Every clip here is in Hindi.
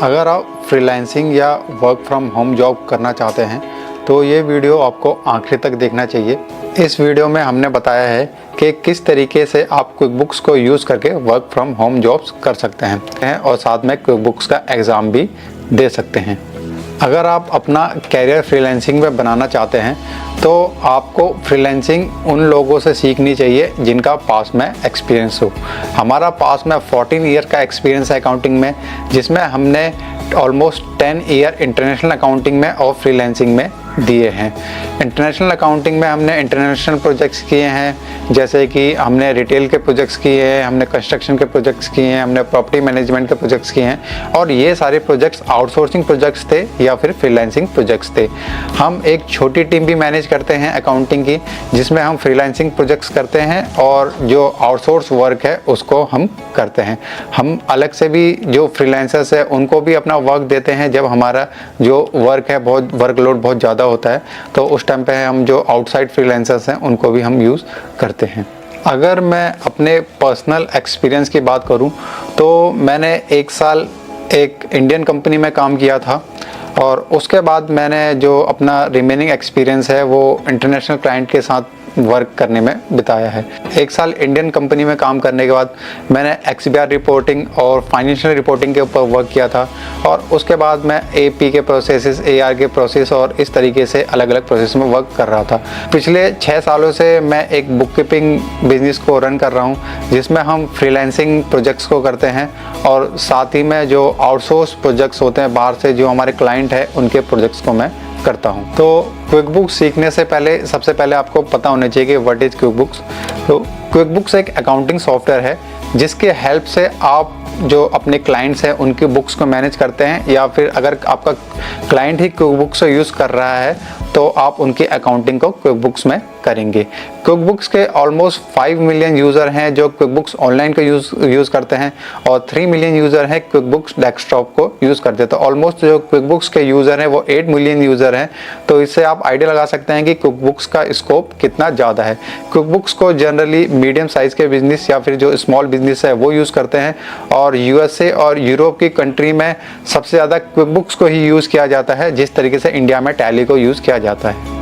अगर आप फ्रीलांसिंग या वर्क फ्रॉम होम जॉब करना चाहते हैं तो ये वीडियो आपको आखिर तक देखना चाहिए। इस वीडियो में हमने बताया है कि किस तरीके से आप क्विकबुक्स को यूज़ करके वर्क फ्रॉम होम जॉब्स कर सकते हैं और साथ में क्विकबुक्स का एग्ज़ाम भी दे सकते हैं। अगर आप अपना कैरियर फ्रीलांसिंग में बनाना चाहते हैं तो आपको फ्रीलांसिंग उन लोगों से सीखनी चाहिए जिनका पास में एक्सपीरियंस हो। हमारा पास में 14 ईयर का एक्सपीरियंस है अकाउंटिंग में, जिसमें हमने ऑलमोस्ट 10 ईयर इंटरनेशनल अकाउंटिंग में और फ्रीलांसिंग में दिए हैं। इंटरनेशनल अकाउंटिंग में हमने इंटरनेशनल प्रोजेक्ट्स किए हैं, जैसे कि हमने रिटेल के प्रोजेक्ट्स किए हैं, हमने कंस्ट्रक्शन के प्रोजेक्ट्स किए हैं, हमने प्रॉपर्टी मैनेजमेंट के प्रोजेक्ट्स किए हैं और ये सारे प्रोजेक्ट्स आउटसोर्सिंग प्रोजेक्ट्स थे या फिर फ्रीलांसिंग प्रोजेक्ट्स थे। हम एक छोटी टीम भी मैनेज करते हैं अकाउंटिंग की, जिसमें हम फ्रीलांसिंग प्रोजेक्ट्स करते हैं और जो आउटसोर्स वर्क है उसको हम करते हैं। हम अलग से भी जो फ्रीलांसर्स है उनको भी अपना वर्क देते हैं जब हमारा जो वर्क है बहुत वर्कलोड बहुत ज़्यादा होता है, तो उस टाइम पे हम जो आउटसाइड फ्रीलांसर्स हैं उनको भी हम यूज़ करते हैं। अगर मैं अपने पर्सनल एक्सपीरियंस की बात करूं तो मैंने 1 साल एक इंडियन कंपनी में काम किया था और उसके बाद मैंने जो अपना रिमेनिंग एक्सपीरियंस है वो इंटरनेशनल क्लाइंट के साथ वर्क करने में बिताया है। 1 साल इंडियन कंपनी में काम करने के बाद मैंने XBR रिपोर्टिंग और फाइनेंशियल रिपोर्टिंग के ऊपर वर्क किया था और उसके बाद मैं AP के प्रोसेसेस, AR के प्रोसेस और इस तरीके से अलग अलग प्रोसेस में वर्क कर रहा था। पिछले 6 सालों से मैं एक बुक कीपिंग बिजनेस को रन कर रहा हूँ, जिसमें हम फ्रीलांसिंग प्रोजेक्ट्स को करते हैं और साथ ही में जो आउटसोर्स प्रोजेक्ट्स होते हैं बाहर से जो हमारे क्लाइंट है उनके प्रोजेक्ट्स को मैं करता हूं। तो क्विकबुक्स सीखने से पहले सबसे पहले आपको पता होना चाहिए कि व्हाट इज क्विकबुक्स। तो क्विकबुक्स एक अकाउंटिंग सॉफ्टवेयर है जिसके हेल्प से आप जो अपने क्लाइंट्स हैं उनकी बुक्स को मैनेज करते हैं, या फिर अगर आपका क्लाइंट ही क्विकबुक्स को यूज़ कर रहा है तो आप उनकी अकाउंटिंग को क्विकबुक्स में करेंगे। क्विकबुक्स के ऑलमोस्ट 5 मिलियन यूज़र हैं जो क्विकबुक्स ऑनलाइन को यूज़ करते हैं और 3 मिलियन यूज़र हैं क्विकबुक्स डेस्कटॉप को यूज़ करते हैं। तो ऑलमोस्ट जो क्विकबुक्स के यूज़र हैं वो 8 मिलियन यूज़र हैं। तो इससे आप आइडिया लगा सकते हैं कि क्विकबुक्स का स्कोप कितना ज़्यादा है। क्विकबुक्स को जनरली मीडियम साइज़ के बिजनेस या फिर जो स्मॉल बिजनेस है वो यूज़ करते हैं और USA और यूरोप की कंट्री में सबसे ज़्यादा क्विकबुक्स को ही यूज़ किया जाता है, जिस तरीके से इंडिया में टैली को यूज़ किया जाता है।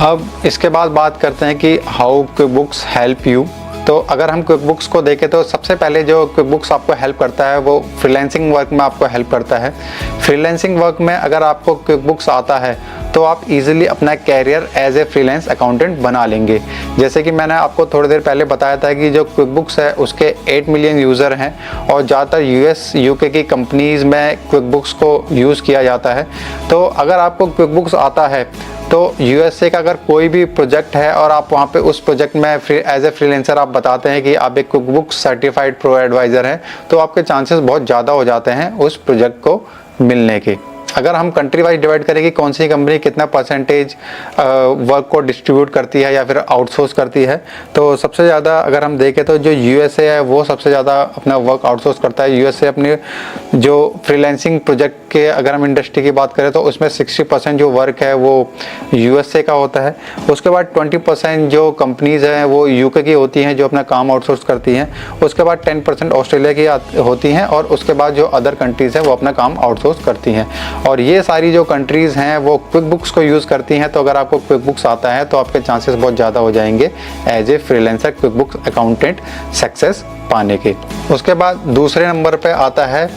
अब इसके बाद बात करते हैं कि हाउ क्विकबुक्स हेल्प यू। तो अगर हम क्विकबुक्स को देखें तो सबसे पहले जो क्विकबुक्स आपको हेल्प करता है वो फ्रीलांसिंग वर्क में आपको हेल्प करता है। फ्रीलांसिंग वर्क में अगर आपको क्विकबुक्स आता है तो आप इजीली अपना career as a freelance accountant बना लेंगे। जैसे कि मैंने आपको थोड़ी देर पहले बताया था कि जो क्विकबुक्स है उसके 8 मिलियन यूज़र हैं और ज़्यादातर US UK की कंपनीज़ में क्विकबुक्स को यूज़ किया जाता है। तो अगर आपको क्विकबुक्स आता है तो USA का अगर कोई भी प्रोजेक्ट है और आप वहाँ पे उस प्रोजेक्ट में एज ए फ्रीलांसर आप बताते हैं कि आप एक क्विकबुक्स सर्टिफाइड प्रो एडवाइज़र हैं, तो आपके चांसेस बहुत ज़्यादा हो जाते हैं उस प्रोजेक्ट को मिलने के। अगर हम कंट्री वाइज डिवाइड करें कि कौन सी कंपनी कितना परसेंटेज वर्क को डिस्ट्रीब्यूट करती है या फिर आउटसोर्स करती है, तो सबसे ज़्यादा अगर हम देखें तो जो USA है वो सबसे ज़्यादा अपना वर्क आउटसोर्स करता है। USA अपने जो फ्रीलांसिंग प्रोजेक्ट के अगर हम इंडस्ट्री की बात करें तो उसमें 60% जो वर्क है वो USA का होता है। उसके बाद 20% जो कंपनीज़ हैं वो UK की होती हैं जो अपना काम आउटसोर्स करती हैं। उसके बाद 10% ऑस्ट्रेलिया की होती हैं और उसके बाद जो अदर कंट्रीज़ हैं वो अपना काम आउटसोर्स करती हैं। और ये सारी जो कंट्रीज़ हैं वो क्विकबुक्स को यूज़ करती हैं। तो अगर आपको क्विकबुक्स आता है तो आपके चांसेस बहुत ज़्यादा हो जाएंगे as a freelancer QuickBooks accountant success पाने के। उसके बाद दूसरे नंबर पे आता है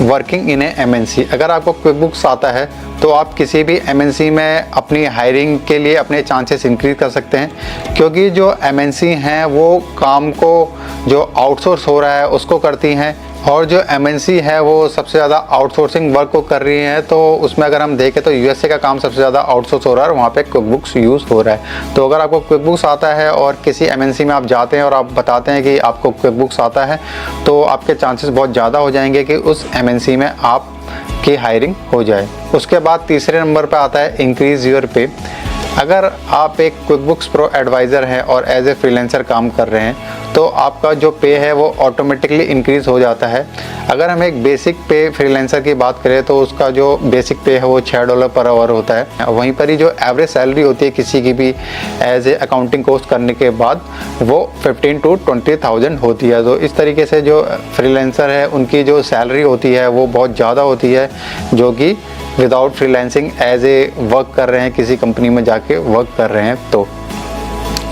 वर्किंग इन ए MNC। अगर आपको क्विकबुक्स आता है तो आप किसी भी MNC में अपनी हायरिंग के लिए अपने चांसेस इंक्रीज कर सकते हैं, क्योंकि जो MNC हैं वो काम को जो आउटसोर्स हो रहा है उसको करती हैं और जो MNC है वो सबसे ज़्यादा आउटसोर्सिंग वर्क को कर रही है। तो उसमें अगर हम देखें तो USA का काम सबसे ज़्यादा आउटसोर्स हो रहा है और वहाँ पे क्विकबुक्स यूज़ हो रहा है। तो अगर आपको क्विकबुक्स आता है और किसी MNC में आप जाते हैं और आप बताते हैं कि आपको क्विकबुक्स आता है, तो आपके चांसेस बहुत ज़्यादा हो जाएंगे कि उस MNC में आप की हायरिंग हो जाए। उसके बाद तीसरे नंबर पर आता है इंक्रीज़ योर पे। अगर आप एक क्विकबुक्स प्रो एडवाइज़र हैं और एज ए फ्रीलांसर काम कर रहे हैं तो आपका जो पे है वो ऑटोमेटिकली इंक्रीज़ हो जाता है। अगर हम एक बेसिक पे फ्रीलांसर की बात करें तो उसका जो बेसिक पे है वो $6 पर आवर होता है। वहीं पर ही जो एवरेज सैलरी होती है किसी की भी एज ए अकाउंटिंग कोर्स करने के बाद वो 15 to 20,000 होती है। तो इस तरीके से जो फ्रीलांसर है उनकी जो सैलरी होती है वो बहुत ज़्यादा होती है, जो कि without freelancing as a work कर रहे हैं, किसी कंपनी में जाके वर्क कर रहे हैं। तो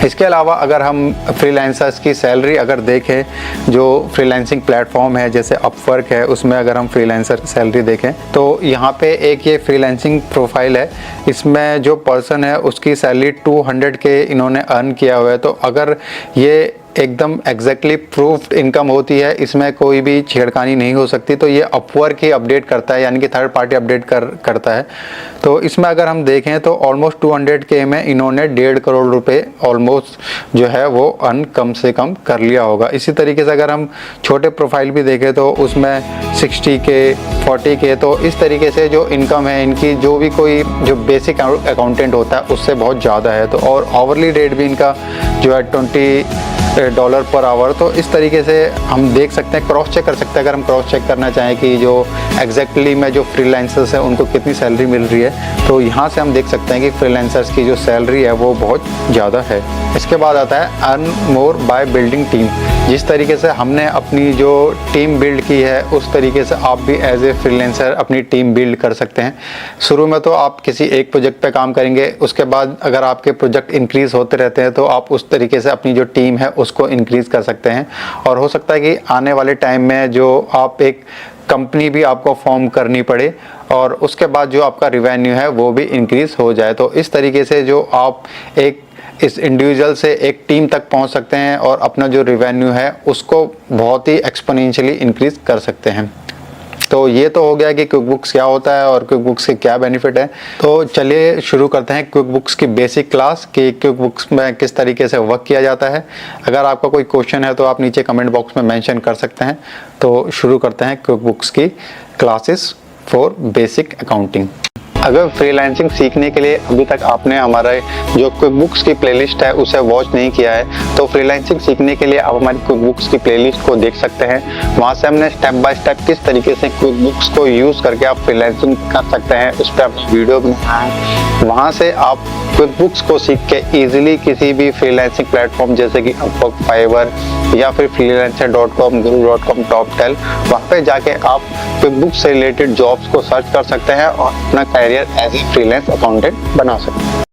इसके अलावा अगर हम फ्रीलांसर्स की सैलरी अगर देखें, जो फ्रीलांसिंग प्लेटफॉर्म है जैसे अपवर्क है, उसमें अगर हम फ्रीलांसर की सैलरी देखें तो यहाँ पे एक ये फ्रीलांसिंग प्रोफाइल है, इसमें जो पर्सन है उसकी सैलरी 200 के इन्होंने अर्न किया हुआ है। तो अगर ये एकदम एग्जैक्टली प्रूफ्ड इनकम होती है, इसमें कोई भी छेड़खानी नहीं हो सकती, तो ये अपवर्क ही अपडेट करता है, यानी कि थर्ड पार्टी अपडेट करता है। तो इसमें अगर हम देखें तो ऑलमोस्ट 200K में इन्होंने 1.5 करोड़ रुपए ऑलमोस्ट जो है वो अर्न कम से कम कर लिया होगा। इसी तरीके से अगर हम छोटे प्रोफाइल भी देखें तो उसमें 60K 40K, तो इस तरीके से जो इनकम है इनकी, जो भी कोई जो बेसिक अकाउंटेंट होता है उससे बहुत ज़्यादा है। तो और आवरली रेट भी इनका जो है $20 पर आवर। तो इस तरीके से हम देख सकते हैं, क्रॉस चेक कर सकते हैं। अगर हम क्रॉस चेक करना चाहें कि जो एग्जैक्टली में जो फ्रीलांसर्स हैं उनको कितनी सैलरी मिल रही है, तो यहाँ से हम देख सकते हैं कि फ्रीलांसर्स की जो सैलरी है वो बहुत ज़्यादा है। इसके बाद आता है earn more by building team. जिस तरीके से हमने अपनी जो टीम बिल्ड की है उस तरीके से आप भी एज ए फ्रीलांसर अपनी टीम बिल्ड कर सकते हैं। शुरू में तो आप किसी एक प्रोजेक्ट पे काम करेंगे, उसके बाद अगर आपके प्रोजेक्ट इंक्रीज होते रहते हैं तो आप उस तरीके से अपनी जो टीम है उसको इंक्रीज कर सकते हैं। और हो सकता है कि आने वाले टाइम में जो आप एक कंपनी भी आपको फॉर्म करनी पड़े और उसके बाद जो आपका रिवेन्यू है वो भी इंक्रीज हो जाए। तो इस तरीके से जो आप एक इस इंडिविजुअल से एक टीम तक पहुंच सकते हैं और अपना जो रिवेन्यू है उसको बहुत ही एक्सपोनेंशियली इंक्रीज कर सकते हैं। तो ये तो हो गया कि क्विकबुक्स क्या होता है और क्विकबुक्स के क्या बेनिफिट है। तो चलिए शुरू करते हैं क्विकबुक्स की बेसिक क्लास कि क्विकबुक्स में किस तरीके से वर्क किया जाता है। अगर आपका कोई क्वेश्चन है तो आप नीचे कमेंट बॉक्स में मेंशन कर सकते हैं। तो शुरू करते हैं क्विकबुक्स की क्लासेस फॉर बेसिक अकाउंटिंग। अगर फ्रीलांसिंग सीखने के लिए अभी तक आपने हमारा जो क्विकबुक्स की प्लेलिस्ट है उसे वॉच नहीं किया है तो फ्रीलांसिंग सीखने के लिए आप हमारी क्विकबुक्स की प्लेलिस्ट को देख सकते हैं। वहाँ से हमने स्टेप बाय स्टेप किस तरीके से क्विकबुक्स को यूज़ करके आप फ्रीलांसिंग कर सकते हैं उस पर अपनी वीडियो बनाया है। वहाँ से आप क्विकबुक्स को सीख के ईजिली किसी भी फ्रीलांसिंग प्लेटफॉर्म जैसे कि अपवर्क, फाइवर या फिर freelancer.com, guru.com, TopTel, वहाँ पे जाके आप क्विकबुक्स से रिलेटेड जॉब्स को सर्च कर सकते हैं और अपना career as a freelance accountant बना सकते हैं।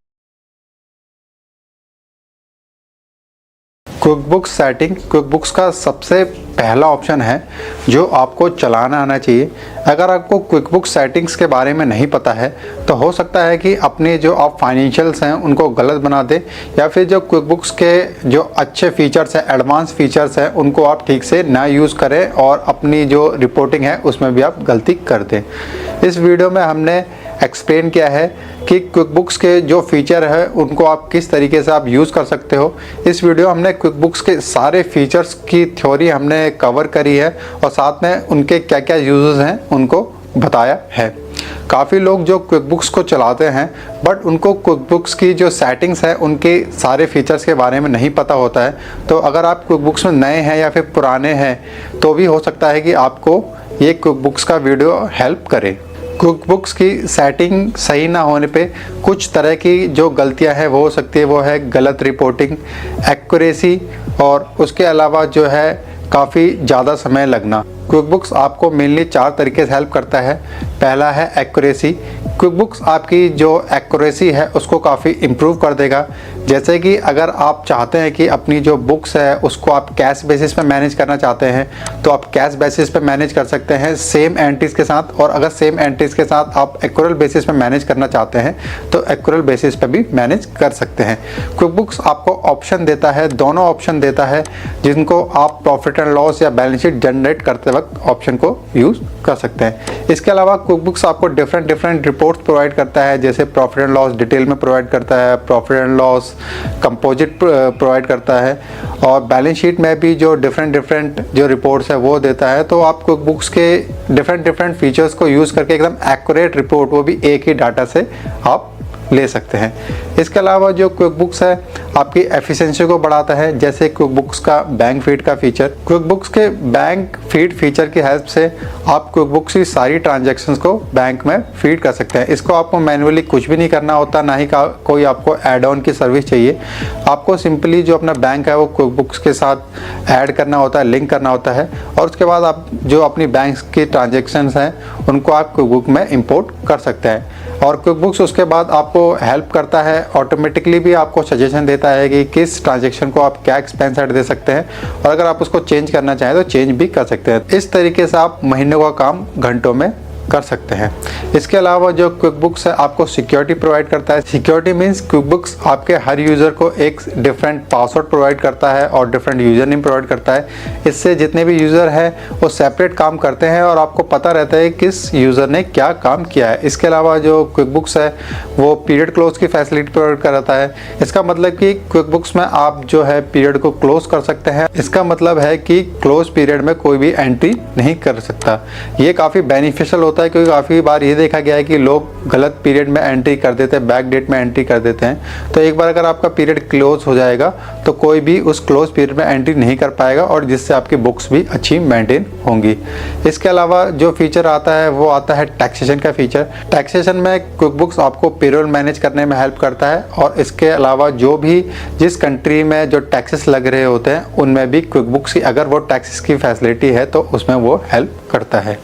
क्विकबुक्स सेटिंग क्विकबुक्स का सबसे पहला ऑप्शन है जो आपको चलाना आना चाहिए। अगर आपको क्विकबुक्स सेटिंग्स के बारे में नहीं पता है तो हो सकता है कि अपने जो आप फाइनेंशियल्स हैं उनको गलत बना दे, या फिर जो क्विकबुक्स के जो अच्छे फीचर्स हैं, एडवांस फीचर्स हैं, उनको आप ठीक से ना यूज़ करें और अपनी जो रिपोर्टिंग है उसमें भी आप गलती कर दें। इस वीडियो में हमने एक्सप्लेन किया है कि क्विकबुक्स के जो फीचर है उनको आप किस तरीके से आप यूज़ कर सकते हो। इस वीडियो हमने क्विकबुक्स के सारे फीचर्स की थ्योरी हमने कवर करी है और साथ में उनके क्या क्या यूजेस हैं उनको बताया है। काफ़ी लोग जो क्विकबुक्स को चलाते हैं बट उनको क्विकबुक्स की जो सेटिंग्स है उनके सारे फीचर्स के बारे में नहीं पता होता है। तो अगर आप क्विकबुक्स में नए हैं या फिर पुराने हैं तो भी हो सकता है कि आपको ये क्विकबुक्स का वीडियो हेल्प करे। क्विकबुक्स की सेटिंग सही ना होने पे कुछ तरह की जो गलतियां हैं वो हो सकती है। वो है गलत रिपोर्टिंग, एक्यूरेसी और उसके अलावा जो है काफ़ी ज़्यादा समय लगना। क्विकबुक्स आपको मेनली 4 तरीके से हेल्प करता है। पहला है एक्यूरेसी। क्विकबुक्स आपकी जो एक्यूरेसी है उसको काफ़ी इम्प्रूव कर देगा। जैसे कि अगर आप चाहते हैं कि अपनी जो बुक्स है उसको आप कैश बेसिस पे मैनेज करना चाहते हैं तो आप कैश बेसिस पे मैनेज कर सकते हैं सेम एंट्रीज के साथ, और अगर सेम एंट्रीज के साथ आप एक्यूरल बेसिस पे मैनेज करना चाहते हैं तो एक्यूरल बेसिस पे भी मैनेज कर सकते हैं। क्विकबुक्स आपको ऑप्शन देता है, दोनों ऑप्शन देता है, जिनको आप प्रॉफिट एंड लॉस या बैलेंस शीट जनरेट करते वक्त ऑप्शन को यूज़ कर सकते हैं। इसके अलावा क्विकबुक्स आपको डिफरेंट रिपोर्ट्स प्रोवाइड करता है, जैसे प्रॉफिट एंड लॉस डिटेल में प्रोवाइड करता है, profit and loss composite provide करता है, और बैलेंस शीट में भी जो डिफरेंट जो रिपोर्ट्स है वो देता है। तो आप क्विकबुक्स के डिफरेंट फीचर्स को यूज़ करके एकदम एक्यूरेट रिपोर्ट, वो भी एक ही डाटा से आप ले सकते हैं। इसके अलावा जो क्विक बुक्स है आपकी एफिशिएंसी को बढ़ाता है, जैसे क्विक बुक्स का बैंक फीड का फीचर। क्विक बुक्स के बैंक फीड फीचर की हेल्प से आप क्विक बुक्स की सारी ट्रांजैक्शंस को बैंक में फीड कर सकते हैं। इसको आपको मैन्युअली कुछ भी नहीं करना होता, ना ही कोई आपको ऐड ऑन की सर्विस चाहिए। आपको सिंपली जो अपना बैंक है वो क्विक बुक्स के साथ ऐड करना होता है, लिंक करना होता है, और उसके बाद आप जो अपनी बैंक की ट्रांजैक्शंस हैं उनको आप क्विक बुक में इंपोर्ट कर सकते हैं। और क्विक बुक्स उसके बाद आपको हेल्प करता है, ऑटोमेटिकली भी आपको सजेशन देता है कि किस ट्रांजैक्शन को आप क्या एक्सपेंस ऐड दे सकते हैं, और अगर आप उसको चेंज करना चाहें तो चेंज भी कर सकते हैं। इस तरीके से आप महीनों का काम घंटों में कर सकते हैं। इसके अलावा जो क्विक बुक्स है आपको सिक्योरिटी प्रोवाइड करता है। सिक्योरिटी मीन्स क्विक बुक्स आपके हर यूज़र को एक डिफरेंट पासवर्ड प्रोवाइड करता है और डिफरेंट यूज़र नेम प्रोवाइड करता है। इससे जितने भी यूज़र हैं वो सेपरेट काम करते हैं और आपको पता रहता है किस यूज़र ने क्या काम किया है। इसके अलावा जो क्विक बुक्स है वो पीरियड क्लोज की फैसिलिटी प्रोवाइड कराता है। इसका मतलब कि क्विक बुक्स में आप जो है पीरियड को क्लोज कर सकते हैं। इसका मतलब है कि क्लोज पीरियड में कोई भी एंट्री नहीं कर सकता। ये काफ़ी बेनिफिशियल होता है क्योंकि काफ़ी बार ये देखा गया है कि लोग गलत पीरियड में एंट्री कर देते हैं, बैक डेट में एंट्री कर देते हैं। तो एक बार अगर आपका पीरियड क्लोज हो जाएगा तो कोई भी उस क्लोज पीरियड में एंट्री नहीं कर पाएगा, और जिससे आपकी बुक्स भी अच्छी मेंटेन होंगी। इसके अलावा जो फीचर आता है वो आता है टैक्सेशन का फीचर। टैक्सेशन में क्विक बुक्स आपको पेरोल मैनेज करने में हेल्प करता है, और इसके अलावा जो भी जिस कंट्री में जो टैक्सेस लग रहे होते हैं उनमें भी क्विक बुक्स की अगर वो टैक्सेस की फैसिलिटी है तो उसमें वो हेल्प करता है।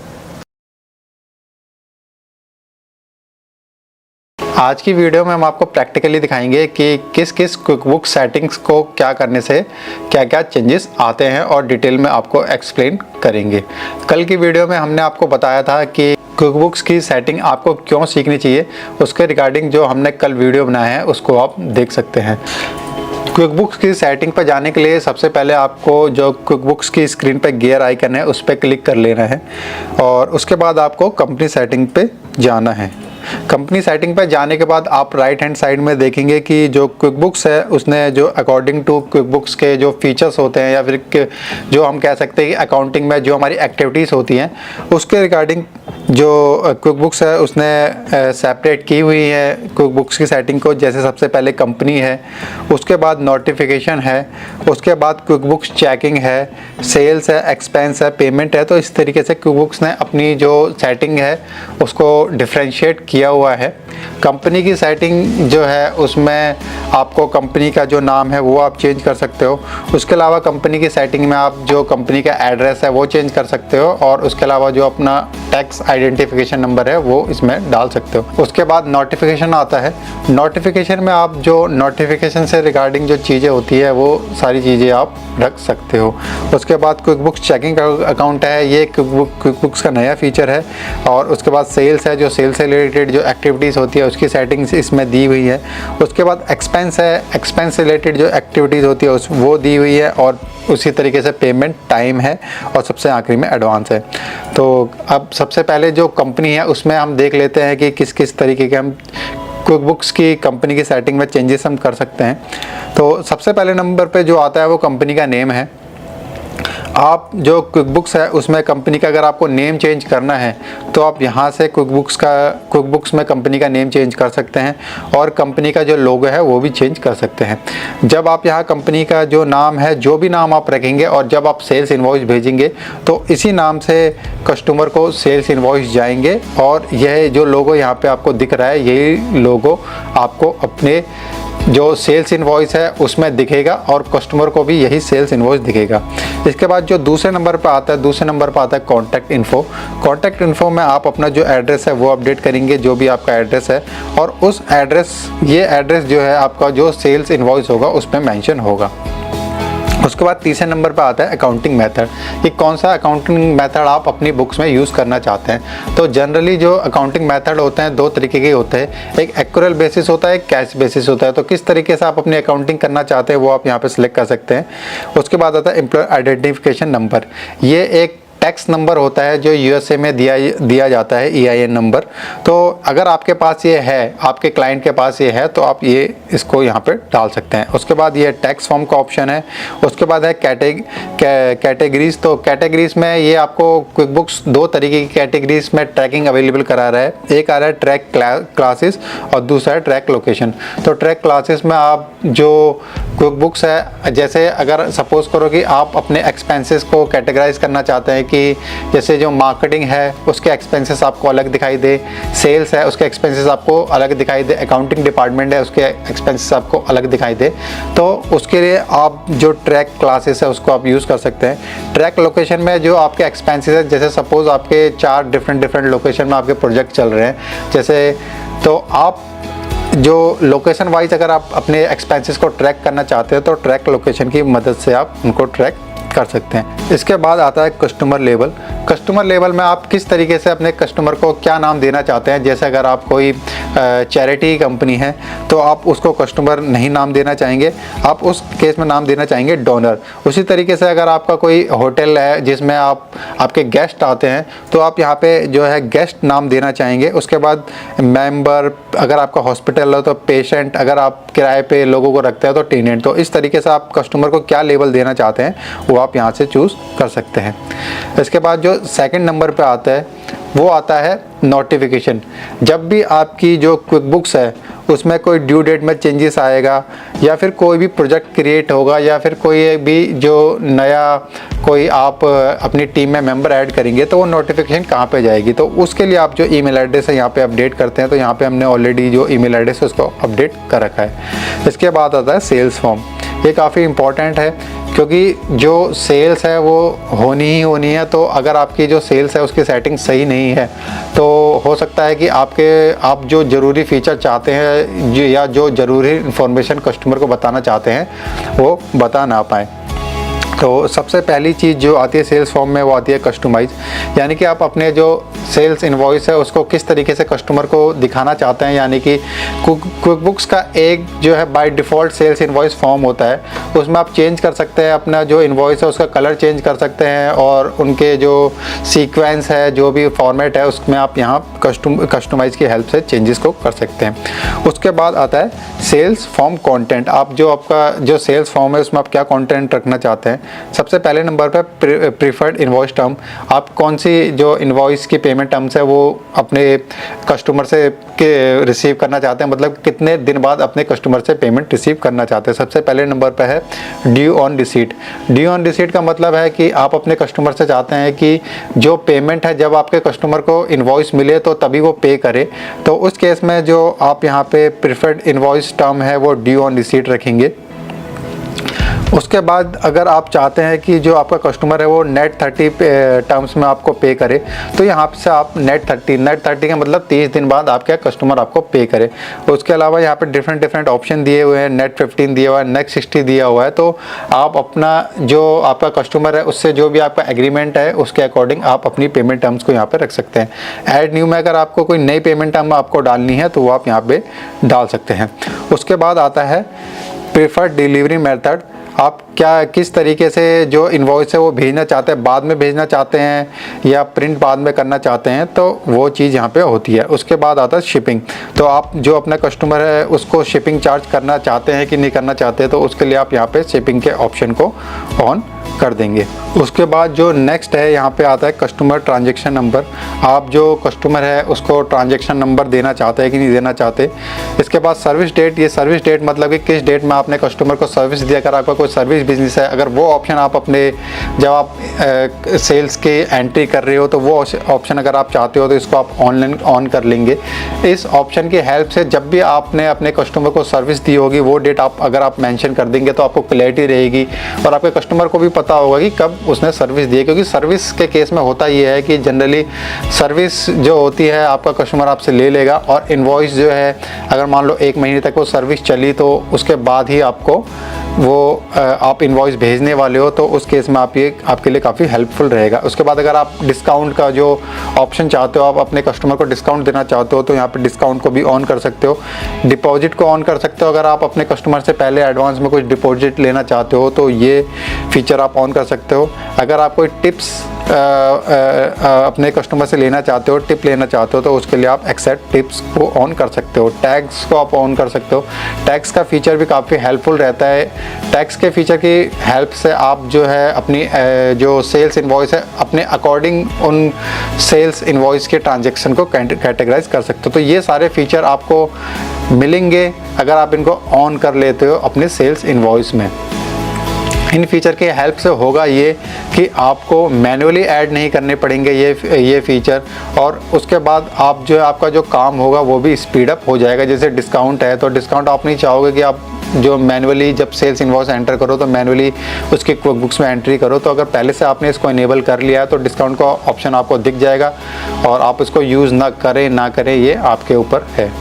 आज की वीडियो में हम आपको प्रैक्टिकली दिखाएंगे कि किस किस क्विक बुक सेटिंग्स को क्या करने से क्या क्या चेंजेस आते हैं, और डिटेल में आपको एक्सप्लेन करेंगे। कल की वीडियो में हमने आपको बताया था कि क्विक बुक्स की सेटिंग आपको क्यों सीखनी चाहिए, उसके रिगार्डिंग जो हमने कल वीडियो बनाया है उसको आप देख सकते हैं। क्विक बुक्स की सेटिंग पर जाने के लिए सबसे पहले आपको जो क्विक बुक्स की स्क्रीन पे गियर आइकन है उस पर क्लिक कर लेना है, और उसके बाद आपको कंपनी सेटिंग पे जाना है। कंपनी सेटिंग पे जाने के बाद आप राइट हैंड साइड में देखेंगे कि जो क्विक बुक्स है उसने जो अकॉर्डिंग टू क्विक बुक्स के जो फीचर्स होते हैं, या फिर जो हम कह सकते हैं कि अकाउंटिंग में जो हमारी एक्टिविटीज़ होती हैं उसके रिगार्डिंग जो क्विक बुक्स है उसने सेपरेट की हुई है क्विक बुक्स की सेटिंग को। जैसे सबसे पहले कंपनी है, उसके बाद नोटिफिकेशन है, उसके बाद क्विक बुक्स चेकिंग है, सेल्स है, एक्सपेंस है, पेमेंट है। तो इस तरीके से क्विक बुक्स ने अपनी जो सेटिंग है उसको डिफ्रेंशिएट किया हुआ है। कंपनी की सेटिंग जो है उसमें आपको कंपनी का जो नाम है वो आप चेंज कर सकते हो। उसके अलावा कंपनी की सेटिंग में आप जो कंपनी का एड्रेस है वो चेंज कर सकते हो, और उसके अलावा जो अपना टैक्स आइडेंटिफिकेशन नंबर है वो इसमें डाल सकते हो। उसके बाद नोटिफिकेशन आता है। नोटिफिकेशन में आप जो नोटिफिकेशन से रिगार्डिंग जो चीज़ें होती है वो सारी चीज़ें आप रख सकते हो। उसके बाद क्विक बुक्स चेकिंग अकाउंट है, ये क्विक बुक्स का नया फीचर है। और उसके बाद सेल्स है, जो सेल्स से रिलेटेड जो एक्टिविटीज़ होती है उसकी सेटिंग्स इसमें दी हुई है। उसके बाद एक्सपेंस है, एक्सपेंस से रिलेटेड जो एक्टिविटीज़ होती है वो दी हुई है, और उसी तरीके से पेमेंट टाइम है, और सबसे आखिरी में एडवांस है। तो अब सबसे पहले जो कंपनी है उसमें हम देख लेते हैं कि किस किस तरीके के हम क्विक बुक्स की कंपनी की सेटिंग में चेंजेस हम कर सकते हैं। तो सबसे पहले नंबर पे जो आता है वो कंपनी का नेम है। आप जो क्विक बुक्स है उसमें कंपनी का अगर आपको नेम चेंज करना है तो आप यहाँ से क्विक बुक्स में कंपनी का नेम चेंज कर सकते हैं, और कंपनी का जो लोगो है वो भी चेंज कर सकते हैं। जब आप यहाँ कंपनी का जो नाम है, जो भी नाम आप रखेंगे, और जब आप सेल्स इनवॉइस भेजेंगे तो इसी नाम से कस्टमर को सेल्स इनवॉइस जाएंगे, और यह जो लोगो यहाँ पे आपको दिख रहा है यही लोगो आपको अपने जो सेल्स इनवॉइस है उसमें दिखेगा, और कस्टमर को भी यही सेल्स इनवॉइस दिखेगा। इसके बाद जो दूसरे नंबर पर आता है कॉन्टैक्ट इन्फो। कॉन्टैक्ट इन्फो में आप अपना जो एड्रेस है वो अपडेट करेंगे, जो भी आपका एड्रेस है, और उस ये एड्रेस जो है आपका जो सेल्स इनवॉइस होगा उस पर मेंशन होगा। उसके बाद तीसरे नंबर पर आता है अकाउंटिंग मेथड, कि कौन सा अकाउंटिंग मेथड आप अपनी बुक्स में यूज़ करना चाहते हैं। तो जनरली जो अकाउंटिंग मेथड होते हैं दो तरीके के होते हैं, एक एक्यूरेल बेसिस होता है, एक कैश बेसिस होता है। तो किस तरीके से आप अपनी अकाउंटिंग करना चाहते हैं वो आप यहाँ पे सिलेक्ट कर सकते हैं। उसके बाद आता है एम्प्लॉय आइडेंटिफिकेशन नंबर। ये एक टैक्स नंबर होता है जो यूएसए में दिया जाता है, EIN नंबर। तो अगर आपके पास ये है, आपके क्लाइंट के पास ये है, तो आप ये इसको यहाँ पे डाल सकते हैं। उसके बाद ये टैक्स फॉर्म का ऑप्शन है। उसके बाद है कैटेगरीज। तो कैटेगरीज में ये आपको क्विक बुक्स 2 तरीके की कैटेगरीज में ट्रैकिंग अवेलेबल करा रहा है। एक आ रहा है ट्रैक क्लासेस और दूसरा है ट्रैक लोकेशन। तो ट्रैक क्लासेस में आप जो क्विक बुक्स है, जैसे अगर सपोज करो कि आप अपने एक्सपेंसेस को कैटेगराइज करना चाहते हैं कि जैसे जो मार्केटिंग है उसके एक्सपेंसेस आपको अलग दिखाई दे, सेल्स है उसके एक्सपेंसेस आपको अलग दिखाई दे, अकाउंटिंग डिपार्टमेंट है उसके एक्सपेंसेस आपको अलग दिखाई दे, तो उसके लिए आप जो ट्रैक क्लासेस है उसको आप यूज़ कर सकते हैं। ट्रैक लोकेशन में जो आपके एक्सपेंसेस है, जैसे सपोज आपके 4 डिफरेंट लोकेशन में आपके प्रोजेक्ट चल रहे हैं, जैसे तो आप जो लोकेशन वाइज अगर आप अपने एक्सपेंसेस को ट्रैक करना चाहते हैं तो ट्रैक लोकेशन की मदद से आप उनको ट्रैक कर सकते हैं। इसके बाद आता है कस्टमर लेबल। कस्टमर लेबल में आप किस तरीके से अपने कस्टमर को क्या नाम देना चाहते हैं। जैसे अगर आप कोई चैरिटी कंपनी है तो आप उसको कस्टमर नहीं नाम देना चाहेंगे, आप उस केस में नाम देना चाहेंगे डोनर। उसी तरीके से अगर आपका कोई होटल है जिसमें आपके गेस्ट आते हैं तो आप यहाँ पे जो है गेस्ट नाम देना चाहेंगे। उसके बाद मेंबर, अगर आपका हॉस्पिटल है तो पेशेंट, अगर आप किराए पे लोगों को रखते हैं तो टेनेंट। तो इस तरीके से आप कस्टमर को क्या लेबल देना चाहते हैं वो आप यहाँ से चूज़ कर सकते हैं। इसके बाद जो सेकंड नंबर पे आता है वो आता है नोटिफिकेशन। जब भी आपकी जो क्विक बुक्स है उसमें कोई ड्यू डेट में चेंजेस आएगा या फिर कोई भी प्रोजेक्ट क्रिएट होगा या फिर कोई भी जो नया कोई आप अपनी टीम में मेंबर ऐड करेंगे तो वो नोटिफिकेशन कहाँ पे जाएगी। तो उसके लिए आप जो ईमेल एड्रेस है यहाँ पे अपडेट करते हैं। तो यहाँ पे हमने ऑलरेडी जो ईमेल एड्रेस है उसको अपडेट कर रखा है। इसके बाद आता है सेल्स फॉर्म। ये काफ़ी इम्पॉर्टेंट है क्योंकि जो सेल्स है वो होनी ही होनी है। तो अगर आपकी जो सेल्स है उसकी सेटिंग सही नहीं है तो हो सकता है कि आप जो ज़रूरी फीचर चाहते हैं या जो ज़रूरी इन्फॉर्मेशन कस्टमर को बताना चाहते हैं वो बता ना पाएँ। तो सबसे पहली चीज़ जो आती है सेल्स फॉर्म में वो आती है कस्टमाइज, यानी कि आप अपने जो सेल्स इनवॉइस है उसको किस तरीके से कस्टमर को दिखाना चाहते हैं। यानी कि क्विक बुक्स का एक जो है by default sales invoice form होता है, उसमें आप चेंज कर सकते हैं अपना जो इनवॉइस है उसका कलर चेंज कर सकते हैं और उनके जो सीक्वेंस है, जो भी फॉर्मेट है उसमें आप यहाँ कस्टमाइज की हेल्प से चेंजेस को कर सकते हैं। उसके बाद आता है सेल्स फॉर्म कंटेंट। आप जो आपका जो सेल्स फॉर्म है उसमें आप क्या कंटेंट रखना चाहते हैं। सबसे पहले नंबर पर प्रीफर्ड इनवॉइस टर्म, आप कौन सी जो इनवॉइस की पेमेंट टर्म्स है वो अपने कस्टमर से रिसीव करना चाहते हैं, मतलब कितने दिन बाद अपने कस्टमर से पेमेंट रिसीव करना चाहते हैं। सबसे पहले नंबर पर है due on receipt. Due on receipt का मतलब है कि आप अपने कस्टमर से चाहते हैं कि जो पेमेंट है जब आपके कस्टमर को इनवॉइस मिले तो तभी वो पे करे। तो उस केस में जो आप यहाँ पे प्रीफर्ड इनवॉइस टर्म है वो ड्यू ऑन रिसीट रखेंगे। उसके बाद अगर आप चाहते हैं कि जो आपका कस्टमर है वो नेट 30 टर्म्स में आपको पे करे तो यहाँ से आप नेट 30 का मतलब 30 दिन बाद आपका कस्टमर आपको पे करे। उसके अलावा यहाँ पे डिफरेंट ऑप्शन दिए हुए हैं, नेट 15 दिया हुआ है, नेट 60 दिया हुआ है। तो आप अपना जो आपका कस्टमर है उससे जो भी आपका एग्रीमेंट है उसके अकॉर्डिंग आप अपनी पेमेंट टर्म्स को यहाँ पे रख सकते हैं। ऐड न्यू में अगर आपको कोई नई पेमेंट टर्म आपको डालनी है तो वो आप यहाँ पे डाल सकते हैं। उसके बाद आता है प्रेफर्ड डिलीवरी मेथड। आप किस तरीके से जो इनवॉइस है वो भेजना चाहते हैं, बाद में भेजना चाहते हैं या प्रिंट बाद में करना चाहते हैं, तो वो चीज़ यहाँ पे होती है। उसके बाद आता है शिपिंग। तो आप जो अपना कस्टमर है उसको शिपिंग चार्ज करना चाहते हैं कि नहीं करना चाहते, तो उसके लिए आप यहाँ पे शिपिंग के ऑप्शन को ऑन कर देंगे। उसके बाद जो नेक्स्ट है यहाँ पे आता है कस्टमर ट्रांजैक्शन नंबर। आप जो कस्टमर है उसको ट्रांजैक्शन नंबर देना चाहते हैं कि नहीं देना चाहते। इसके बाद सर्विस डेट। ये सर्विस डेट मतलब कि किस डेट में आपने कस्टमर को सर्विस दिया। अगर आपका कोई सर्विस बिजनेस है, अगर वो ऑप्शन आप अपने जब आप सेल्स की एंट्री कर रहे हो तो वो ऑप्शन अगर आप चाहते हो तो इसको आप ऑनलाइन ऑन कर लेंगे। इस ऑप्शन की हेल्प से जब भी आपने अपने कस्टमर को सर्विस दी होगी वो डेट अगर आप मेंशन कर देंगे तो आपको क्लैरिटी रहेगी और आपके कस्टमर को भी पता होगा कि कब उसने सर्विस दी है। क्योंकि सर्विस के केस में होता ये है कि जनरली सर्विस जो होती है आपका कस्टमर आपसे ले लेगा और इनवॉइस जो है अगर मान लो 1 महीने तक वो सर्विस चली तो उसके बाद ही आपको वो आप इनवॉइस भेजने वाले हो, तो उस केस में आपके लिए काफ़ी हेल्पफुल रहेगा। उसके बाद अगर आप डिस्काउंट का जो ऑप्शन चाहते हो, आप अपने कस्टमर को डिस्काउंट देना चाहते हो तो यहाँ पे डिस्काउंट को भी ऑन कर सकते हो। डिपॉजिट को ऑन कर सकते हो। अगर आप अपने कस्टमर से पहले एडवांस में कुछ डिपॉजिट लेना चाहते हो तो ये फीचर आप ऑन कर सकते हो। अगर आप कोई टिप्स अपने कस्टमर से लेना चाहते हो, टिप लेना चाहते हो, तो उसके लिए आप एक्सेप्ट टिप्स को ऑन कर सकते हो। टैग्स को आप ऑन कर सकते हो। टैग्स का फीचर भी काफ़ी हेल्पफुल रहता है। टैग्स के फीचर की हेल्प से आप जो है अपनी जो सेल्स इनवॉइस है अपने अकॉर्डिंग उन सेल्स इनवॉइस के ट्रांजैक्शन को कैटेगराइज कर सकते हो। तो ये सारे फीचर आपको मिलेंगे अगर आप इनको ऑन कर लेते हो अपने सेल्स इनवॉइस में। इन फीचर के हेल्प से होगा ये कि आपको मैन्युअली ऐड नहीं करने पड़ेंगे ये फीचर, और उसके बाद आप जो आपका जो काम होगा वो भी स्पीड अप हो जाएगा। जैसे डिस्काउंट है तो डिस्काउंट आप नहीं चाहोगे कि आप जो मैन्युअली जब सेल्स इनवॉइस एंटर करो तो मैन्युअली उसके क्विक बुक्स में एंट्री करो। तो अगर पहले से आपने इसको इनेबल कर लिया है तो डिस्काउंट का ऑप्शन आपको दिख जाएगा, और आप इसको यूज़ ना करें ये आपके ऊपर है।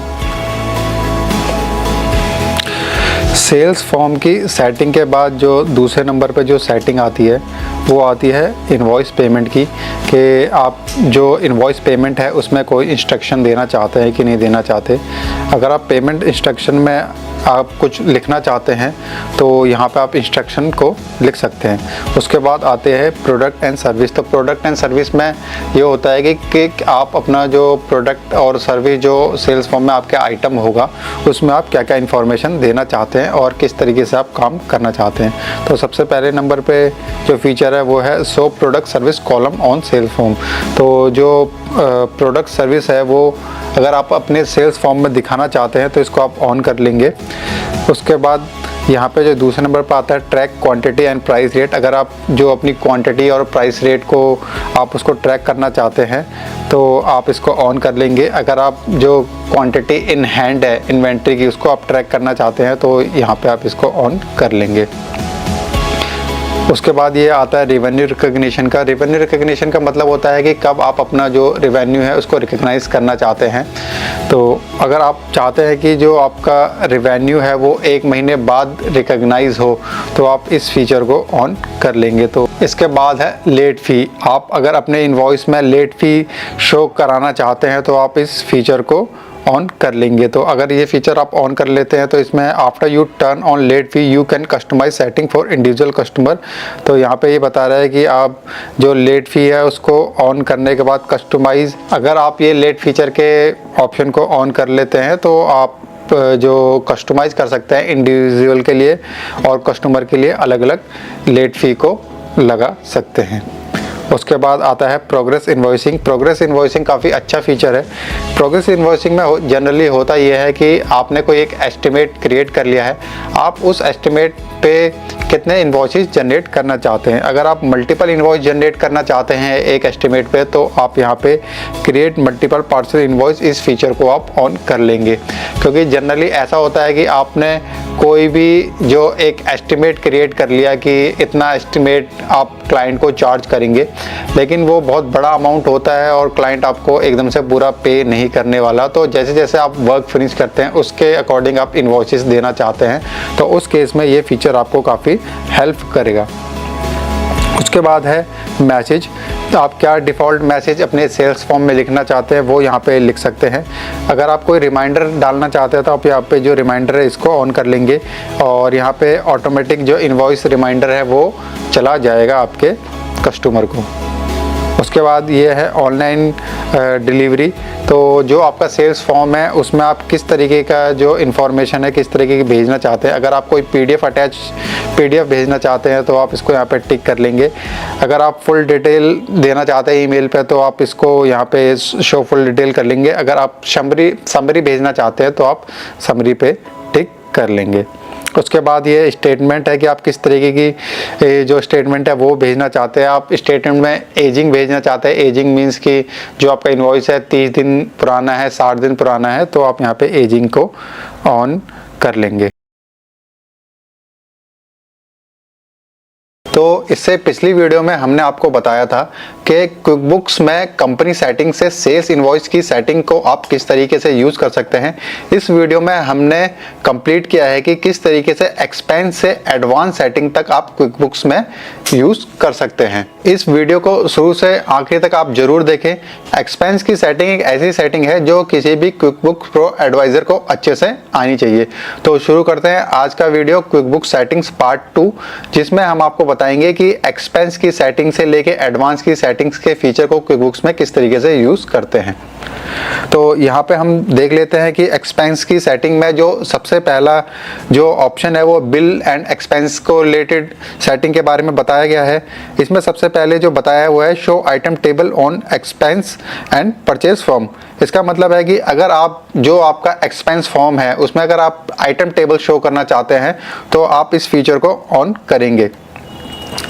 सेल्स फॉर्म की सेटिंग के बाद जो दूसरे नंबर पे जो सेटिंग आती है वो आती है इनवॉइस पेमेंट की, कि आप जो इनवॉइस पेमेंट है उसमें कोई इंस्ट्रक्शन देना चाहते हैं कि नहीं देना चाहते। अगर आप पेमेंट इंस्ट्रक्शन में आप कुछ लिखना चाहते हैं तो यहाँ पे आप इंस्ट्रक्शन को लिख सकते हैं। उसके बाद आते हैं प्रोडक्ट एंड सर्विस। तो प्रोडक्ट एंड सर्विस में ये होता है कि आप अपना जो प्रोडक्ट और सर्विस जो सेल्स फॉर्म में आपके आइटम होगा उसमें आप क्या क्या इन्फॉर्मेशन देना चाहते हैं और किस तरीके से आप काम करना चाहते हैं। तो सबसे पहले नंबर पे जो फीचर है वो है show product service column on cells form. तो जो प्रोडक्ट सर्विस है वो अगर आप अपने सेल्स फॉर्म में दिखाना चाहते हैं तो इसको आप ऑन कर लेंगे। उसके बाद यहाँ पे जो दूसरे नंबर पर आता है track quantity and price rate. अगर आप जो अपनी क्वांटिटी और प्राइस रेट को आप उसको ट्रैक करना चाहते हैं तो आप इसको ऑन कर लेंगे। अगर आप जो क्वांटिटी इन हैंड है इन्वेंट्री की उसको आप ट्रैक करना चाहते हैं तो यहाँ पे आप इसको ऑन कर लेंगे। उसके बाद ये आता है रेवेन्यू रिकग्निशन का। रेवेन्यू रिकग्निशन का मतलब होता है कि कब आप अपना जो रेवेन्यू है उसको रिकग्नाइज करना चाहते हैं। तो अगर आप चाहते हैं कि जो आपका रेवेन्यू है वो 1 महीने बाद रिकग्नाइज हो तो आप इस फीचर को ऑन कर लेंगे। तो इसके बाद है लेट फ़ी। आप अगर अपने इनवॉइस में लेट फ़ी शो कराना चाहते हैं तो आप इस फीचर को ऑन कर लेंगे। तो अगर ये फीचर आप ऑन कर लेते हैं तो इसमें after you turn on late fee you can customise setting for individual customer. तो यहाँ पे ये बता रहा है कि आप जो लेट फ़ी है उसको ऑन करने के बाद कस्टमाइज़, अगर आप ये लेट फीचर के ऑप्शन को ऑन कर लेते हैं तो आप जो कस्टमाइज़ कर सकते हैं इंडिविजुअल के लिए और कस्टमर के लिए अलग अलग लेट फ़ी को लगा सकते हैं। उसके बाद आता है प्रोग्रेस इन्वॉइसिंग। प्रोग्रेस इन्वॉइसिंग काफ़ी अच्छा फीचर है। प्रोग्रेस इन्वॉइसिंग में जनरली होता ये है कि आपने कोई एक एस्टिमेट क्रिएट कर लिया है, आप उस एस्टिमेट पे कितने इन्वॉइसेस जनरेट करना चाहते हैं। अगर आप मल्टीपल इन्वॉइस जनरेट करना चाहते हैं एक एस्टिमेट पे तो आप यहाँ पे क्रिएट मल्टीपल पार्सल इन्वॉइस इस फीचर को आप ऑन कर लेंगे, क्योंकि जनरली ऐसा होता है कि आपने कोई भी जो एक एस्टिमेट क्रिएट कर लिया कि इतना एस्टिमेट आप क्लाइंट को चार्ज करेंगे, लेकिन वो बहुत बड़ा अमाउंट होता है और क्लाइंट आपको एकदम से पूरा पे नहीं करने वाला। तो जैसे जैसे आप वर्क फिनिश करते हैं उसके अकॉर्डिंग आप इन्वॉइसेस देना चाहते हैं तो उस केस में ये फीचर आपको काफ़ी हेल्प करेगा। उसके बाद है मैसेज। तो आप क्या डिफ़ॉल्ट मैसेज अपने सेल्स फॉर्म में लिखना चाहते हैं वो यहाँ पे लिख सकते हैं। अगर आप कोई रिमाइंडर डालना चाहते हैं तो आप यहाँ पे जो रिमाइंडर है इसको ऑन कर लेंगे और यहाँ पे ऑटोमेटिक जो इनवॉइस रिमाइंडर है वो चला जाएगा आपके कस्टमर को। उसके बाद ये है ऑनलाइन डिलीवरी। तो जो आपका सेल्स फॉर्म है उसमें आप किस तरीके का जो इन्फॉर्मेशन है किस तरीके की भेजना चाहते हैं। अगर आप कोई पीडीएफ भेजना चाहते हैं तो आप इसको यहाँ पे टिक कर लेंगे। अगर आप फुल डिटेल देना चाहते हैं ईमेल पे तो आप इसको यहाँ पे शो फुल डिटेल कर लेंगे। अगर आप समरी भेजना चाहते हैं तो आप समरी पे टिक कर लेंगे। उसके बाद ये स्टेटमेंट है कि आप किस तरीके की जो स्टेटमेंट है वो भेजना चाहते हैं। आप स्टेटमेंट में एजिंग भेजना चाहते हैं। एजिंग मीन्स कि जो आपका इनवॉइस है 30 दिन पुराना है 60 दिन पुराना है तो आप यहाँ पे एजिंग को ऑन कर लेंगे। तो इससे पिछली वीडियो में हमने आपको बताया था कि क्विकबुक्स में कंपनी सेटिंग से सेल्स इनवॉइस की सेटिंग को आप किस तरीके से यूज़ कर सकते हैं। इस वीडियो में हमने कंप्लीट किया है कि किस तरीके से एक्सपेंस से एडवांस सेटिंग तक आप क्विकबुक्स में यूज़ कर सकते हैं। इस वीडियो को शुरू से आखिरी तक आप जरूर देखें। एक्सपेंस की सेटिंग एक ऐसी सेटिंग है जो किसी भी क्विकबुक्स प्रो एडवाइज़र को अच्छे से आनी चाहिए। तो शुरू करते हैं आज का वीडियो क्विकबुक्स सेटिंग्स पार्ट 2, जिसमें हम आपको बताएंगे बताएंगे कि एक्सपेंस की सेटिंग से लेके एडवांस की सेटिंग्स के फीचर को क्विकबुक्स में किस तरीके से यूज़ करते हैं। तो यहाँ पे हम देख लेते हैं कि एक्सपेंस की सेटिंग में जो सबसे पहला जो ऑप्शन है वो बिल एंड एक्सपेंस को रिलेटेड सेटिंग के बारे में बताया गया है। इसमें सबसे पहले जो बताया हुआ है show item table on expense and purchase form. इसका मतलब है कि अगर आप जो आपका एक्सपेंस फॉर्म है उसमें अगर आप आइटम टेबल शो करना चाहते हैं तो आप इस फीचर को ऑन करेंगे।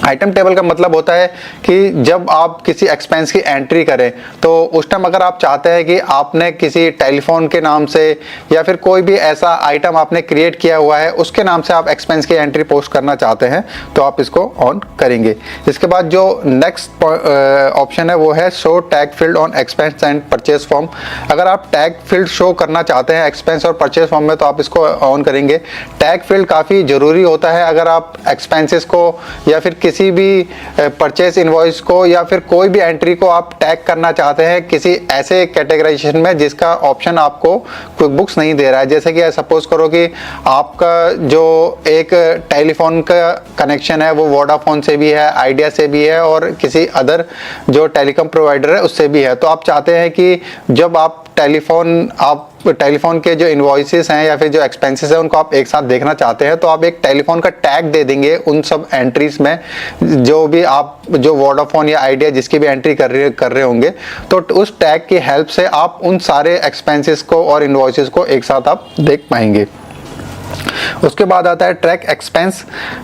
आइटम टेबल का मतलब होता है कि जब आप किसी एक्सपेंस की एंट्री करें तो उस टाइम अगर आप चाहते हैं कि आपने किसी टेलीफोन के नाम से या फिर कोई भी ऐसा आइटम आपने क्रिएट किया हुआ है उसके नाम से आप एक्सपेंस की एंट्री पोस्ट करना चाहते हैं तो आप इसको ऑन करेंगे। इसके बाद जो नेक्स्ट ऑप्शन है वो है show tag field on expense and purchase form. अगर आप टैग फील्ड शो करना चाहते हैं एक्सपेंस और परचेज फॉर्म में तो आप इसको ऑन करेंगे। टैग फील्ड काफ़ी ज़रूरी होता है अगर आप एक्सपेंसेस को या फिर किसी भी परचेस इनवॉइस को या फिर कोई भी एंट्री को आप टैग करना चाहते हैं किसी ऐसे कैटेगराइजेशन में जिसका ऑप्शन आपको क्विकबुक्स नहीं दे रहा है। जैसे कि सपोज करो कि आपका जो एक टेलीफोन का कनेक्शन है वो वोडाफोन से भी है, आइडिया से भी है और किसी अदर जो टेलीकॉम प्रोवाइडर है उससे भी है। तो आप चाहते हैं कि जब आप टेलीफोन के जो इनवॉइसेस हैं या फिर जो एक्सपेंसेस हैं उनको आप एक साथ देखना चाहते हैं तो आप एक टेलीफोन का टैग दे देंगे उन सब एंट्रीज में जो भी आप जो वोडाफोन या आइडिया जिसकी भी एंट्री कर रहे होंगे। तो उस टैग की हेल्प से आप उन सारे एक्सपेंसेस को और इनवॉइसेस को एक साथ आप देख पाएंगे। उसके बाद आता है track expense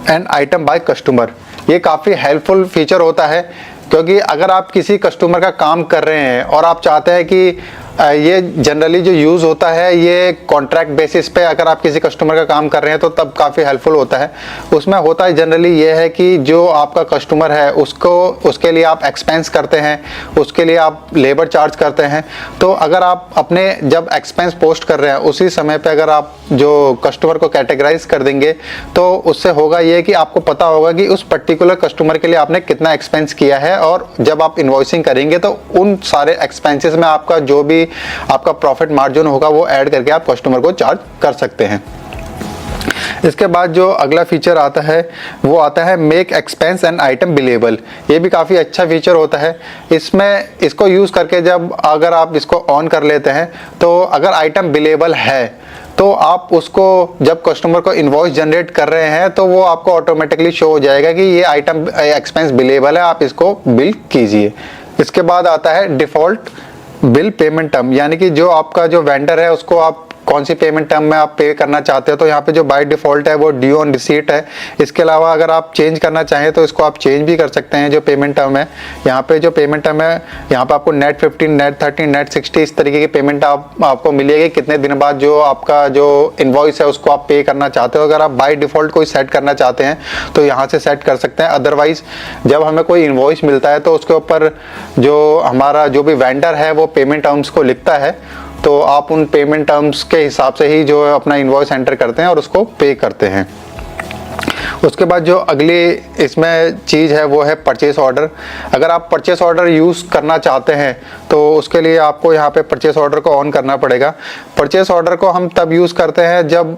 and item by customer. ये काफ़ी हेल्पफुल फीचर होता है क्योंकि अगर आप किसी कस्टमर का काम कर रहे हैं और आप चाहते हैं कि ये जनरली जो यूज़ होता है ये कॉन्ट्रैक्ट बेसिस पे अगर आप किसी कस्टमर का काम कर रहे हैं तो तब काफ़ी हेल्पफुल होता है। उसमें होता है जनरली ये है कि जो आपका कस्टमर है उसके लिए आप एक्सपेंस करते हैं, उसके लिए आप लेबर चार्ज करते हैं। तो अगर आप अपने जब एक्सपेंस पोस्ट कर रहे हैं उसी समय पे अगर आप जो कस्टमर को कैटेगराइज कर देंगे तो उससे होगा ये कि आपको पता होगा कि उस पर्टिकुलर कस्टमर के लिए आपने कितना एक्सपेंस किया है और जब आप इन्वॉइसिंग करेंगे तो उन सारे एक्सपेंसेस में आपका जो भी आपका प्रॉफिट मार्जिन होगा वो ऐड करके आप कस्टमर को चार्ज कर सकते हैं। इसके बाद जो अगला फीचर आता है वो आता है make expense and item billable. ये भी काफ़ी अच्छा फीचर होता है। इसमें इसको यूज़ करके जब अगर आप इसको ऑन कर लेते हैं तो अगर आइटम बिलेबल है तो आप उसको जब कस्टमर को इनवॉइस जनरेट कर रहे हैं तो वो आपको ऑटोमेटिकली शो हो जाएगा कि ये आइटम एक्सपेंस बिलेबल है, आप इसको बिल कीजिए। इसके बाद आता है डिफ़ॉल्ट बिल पेमेंट टर्म, यानी कि जो आपका जो वेंडर है उसको आप कौन सी पेमेंट टर्म में आप पे करना चाहते हो। तो यहाँ पे जो बाय डिफ़ॉल्ट है वो ड्यू ऑन रिसीट है। इसके अलावा अगर आप चेंज करना चाहें तो इसको आप चेंज भी कर सकते हैं। जो पेमेंट टर्म है यहाँ पे जो पेमेंट टर्म है यहाँ पे आपको नेट 15, नेट 30, नेट 60 इस तरीके की पेमेंट आपको मिलेगी कितने दिन बाद जो आपका जो इन्वॉइस है उसको आप पे करना चाहते हो। अगर आप बाय डिफ़ॉल्ट कोई सेट करना चाहते हैं तो यहाँ से सेट कर सकते हैं। अदरवाइज़ जब हमें कोई इन्वॉइस मिलता है तो उसके ऊपर जो हमारा जो भी वेंडर है वो पेमेंट टर्म्स को लिखता है तो आप उन पेमेंट टर्म्स के हिसाब से ही जो है अपना इनवॉइस एंटर करते हैं और उसको पे करते हैं। उसके बाद जो अगली इसमें चीज़ है वो है परचेस ऑर्डर। अगर आप परचेस ऑर्डर यूज़ करना चाहते हैं तो उसके लिए आपको यहाँ पे परचेस ऑर्डर को ऑन करना पड़ेगा। परचेस ऑर्डर को हम तब यूज़ करते हैं जब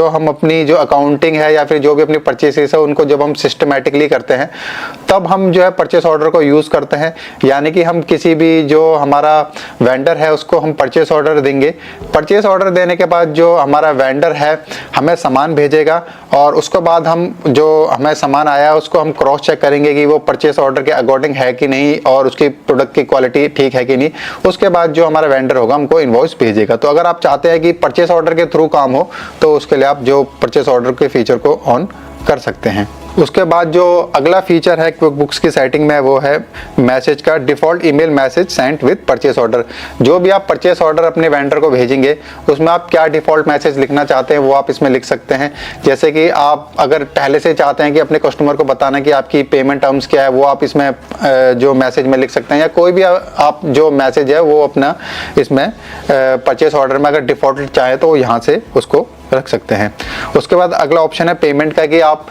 हम अपनी जो अकाउंटिंग है या फिर जो भी अपनी परचेसेस है उनको जब हम सिस्टमेटिकली करते हैं तब हम जो है परचेस ऑर्डर को यूज़ करते हैं। यानी कि हम किसी भी जो हमारा वेंडर है उसको हम परचेस ऑर्डर देंगे। परचेस ऑर्डर देने के बाद जो हमारा वेंडर है हमें सामान भेजेगा और उसके बाद हम जो हमें सामान आया उसको हम क्रॉस चेक करेंगे कि वो परचेस ऑर्डर के अकॉर्डिंग है कि नहीं और उसकी प्रोडक्ट की क्वालिटी ठीक है कि नहीं। उसके बाद जो हमारा वेंडर होगा हमको इनवॉइस भेजेगा। तो अगर आप चाहते हैं कि परचेस ऑर्डर के थ्रू काम हो तो उसके लिए आप जो परचेस ऑर्डर के फीचर को ऑन कर सकते हैं। उसके बाद जो अगला फीचर है क्विकबुक्स की सेटिंग में वो है मैसेज का default email message sent with purchase order. जो भी आप परचेस ऑर्डर अपने वेंडर को भेजेंगे उसमें आप क्या डिफ़ॉल्ट मैसेज लिखना चाहते हैं वो आप इसमें लिख सकते हैं। जैसे कि आप अगर पहले से चाहते हैं कि अपने कस्टमर को बताना कि आपकी पेमेंट टर्म्स क्या है वो आप इसमें जो मैसेज में लिख सकते हैं, या कोई भी आप जो मैसेज है वो अपना इसमें परचेस ऑर्डर में अगर डिफ़ॉल्ट चाहे तो यहाँ से उसको रख सकते हैं। उसके बाद अगला ऑप्शन है पेमेंट का कि आप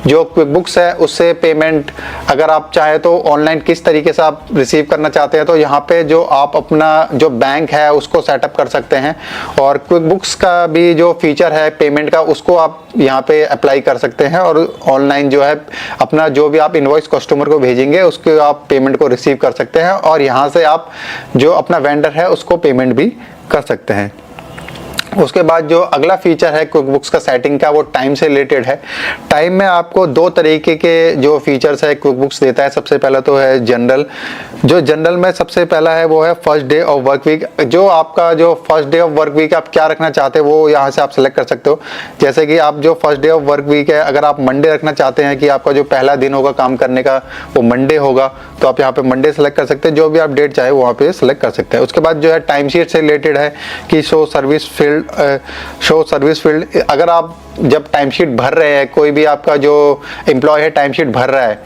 जो क्विक बुक्स है उससे पेमेंट अगर आप चाहे तो ऑनलाइन किस तरीके से आप रिसीव करना चाहते हैं, तो यहाँ पे जो आप अपना जो बैंक है उसको सेटअप कर सकते हैं। और क्विक बुक्स का भी जो फीचर है पेमेंट का उसको आप यहाँ पे अप्लाई कर सकते हैं और ऑनलाइन जो है अपना जो भी आप इनवॉइस कस्टमर को भेजेंगे उसके आप पेमेंट को रिसीव कर सकते हैं और यहाँ से आप जो अपना वेंडर है उसको पेमेंट भी कर सकते हैं। उसके बाद जो अगला फीचर है क्विक बुक्स का सेटिंग का वो टाइम से रिलेटेड है। टाइम में आपको दो तरीके के जो फीचर्स है क्विक बुक्स देता है। सबसे पहला तो है जनरल, जो जनरल में सबसे पहला है वो है first day of work week. जो आपका जो first day of work week आप क्या रखना चाहते हैं वो यहाँ से आप सेलेक्ट कर सकते हो। जैसे कि आप जो first day of work week है अगर आप मंडे रखना चाहते हैं कि आपका जो पहला दिन होगा काम करने का वो मंडे होगा, तो आप यहाँ पे मंडे सेलेक्ट कर सकते हैं। जो भी आप डेट चाहे वहाँ पे सेलेक्ट कर सकते हैं। उसके बाद जो है टाइम शीट से रिलेटेड है कि शो सर्विस फील्ड। अगर आप जब टाइम शीट भर रहे हैं, कोई भी आपका जो एम्प्लॉय है टाइम शीट भर रहा है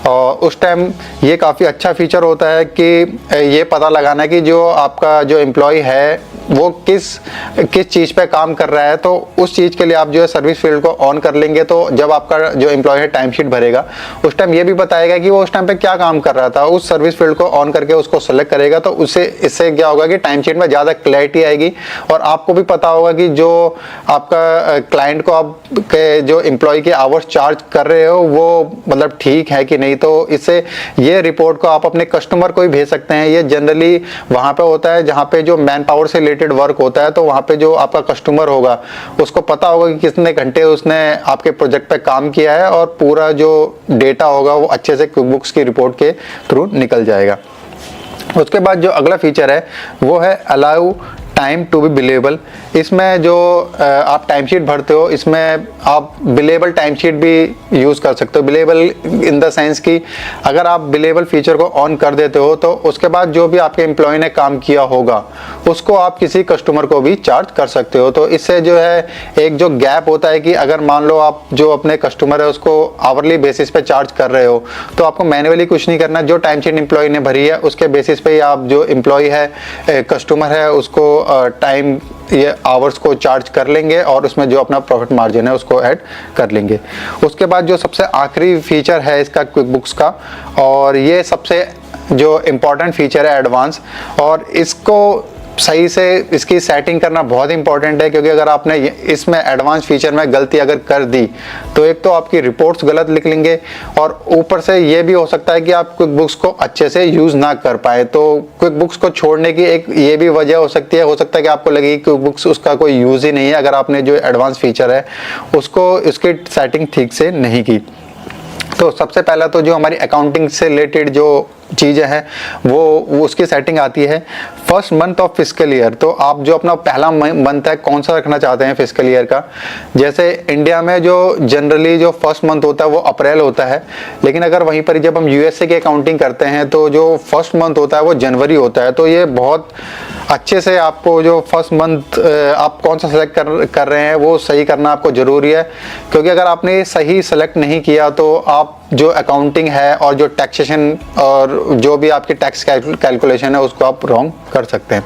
और उस टाइम ये काफ़ी अच्छा फीचर होता है कि ये पता लगाना कि जो आपका जो एम्प्लॉय है वो किस चीज़ पे काम कर रहा है। तो उस चीज़ के लिए आप जो है सर्विस फील्ड को ऑन कर लेंगे तो जब आपका जो एम्प्लॉय है टाइम शीट भरेगा उस टाइम ये भी बताएगा कि वो उस टाइम पे क्या काम कर रहा था। उस सर्विस फील्ड को ऑन करके उसको सेलेक्ट करेगा तो इससे क्या होगा कि टाइम शीट में ज़्यादा क्लैरिटी आएगी और आपको भी पता होगा कि जो आपका क्लाइंट को आप के जो एम्प्लॉय के आवर्स चार्ज कर रहे हो वो मतलब ठीक है कि नहीं। तो इससे ये रिपोर्ट को आप अपने कस्टमर को ही भेज सकते हैं। ये जनरली वहाँ पे होता है जहाँ पे जो मैन पावर से रिलेटेड वर्क होता है, तो वहाँ पे जो आपका कस्टमर होगा उसको पता होगा कि कितने घंटे उसने आपके प्रोजेक्ट पे काम किया है और पूरा जो डेटा होगा वो अच्छे से क्विक बुक्स की रिपोर्ट के थ्रू निकल जाएगा। उसके बाद जो अगला फीचर है वो है allow time to be billable. इसमें जो आप टाइम शीट भरते हो इसमें आप बिलेबल टाइम शीट भी यूज़ कर सकते हो। बिलेबल इन द सेंस कि अगर आप बिलेबल फीचर को ऑन कर देते हो तो उसके बाद जो भी आपके एम्प्लॉय ने काम किया होगा उसको आप किसी कस्टमर को भी चार्ज कर सकते हो। तो इससे जो है एक जो गैप होता है कि अगर मान लो आप जो अपने कस्टमर है उसको आवरली बेसिस पे चार्ज कर रहे हो तो आपको मैन्युअली कुछ नहीं करना। जो टाइम शीट एम्प्लॉय ने भरी है उसके बेसिस पे ही आप जो एम्प्लॉय है कस्टमर है उसको टाइम ये आवर्स को चार्ज कर लेंगे और उसमें जो अपना प्रॉफिट मार्जिन है उसको ऐड कर लेंगे। उसके बाद जो सबसे आखिरी फीचर है इसका क्विक बुक्स का, और ये सबसे जो इम्पोर्टेंट फीचर है एडवांस, और इसको सही से इसकी सेटिंग करना बहुत इंपॉर्टेंट है क्योंकि अगर आपने इसमें एडवांस फीचर में गलती अगर कर दी तो एक तो आपकी रिपोर्ट्स गलत लिख लेंगे और ऊपर से ये भी हो सकता है कि आप क्विक बुक्स को अच्छे से यूज़ ना कर पाए। तो क्विक बुक्स को छोड़ने की एक ये भी वजह हो सकती है। हो सकता है कि आपको लगे कि क्विक बुक्स उसका कोई यूज़ ही नहीं है अगर आपने जो एडवांस फीचर है उसको इसकी सेटिंग ठीक से नहीं की। तो सबसे पहला तो जो हमारी अकाउंटिंग से रिलेटेड जो चीज़ें हैं वो उसकी सेटिंग आती है first month of fiscal year. तो आप जो अपना पहला मंथ है कौन सा रखना चाहते हैं फिस्कल ईयर का। जैसे इंडिया में जो जनरली जो फर्स्ट मंथ होता है वो अप्रैल होता है, लेकिन अगर वहीं पर जब हम यूएसए की अकाउंटिंग करते हैं तो जो फर्स्ट मंथ होता है वो जनवरी होता है। तो ये बहुत अच्छे से आपको जो फर्स्ट मंथ आप कौन सा सेलेक्ट कर रहे हैं वो सही करना आपको ज़रूरी है, क्योंकि अगर आपने सही सेलेक्ट नहीं किया तो आप जो अकाउंटिंग है और जो टैक्सेशन और जो भी आपकी टैक्स कैलकुलेशन है उसको आप रॉन्ग कर सकते हैं।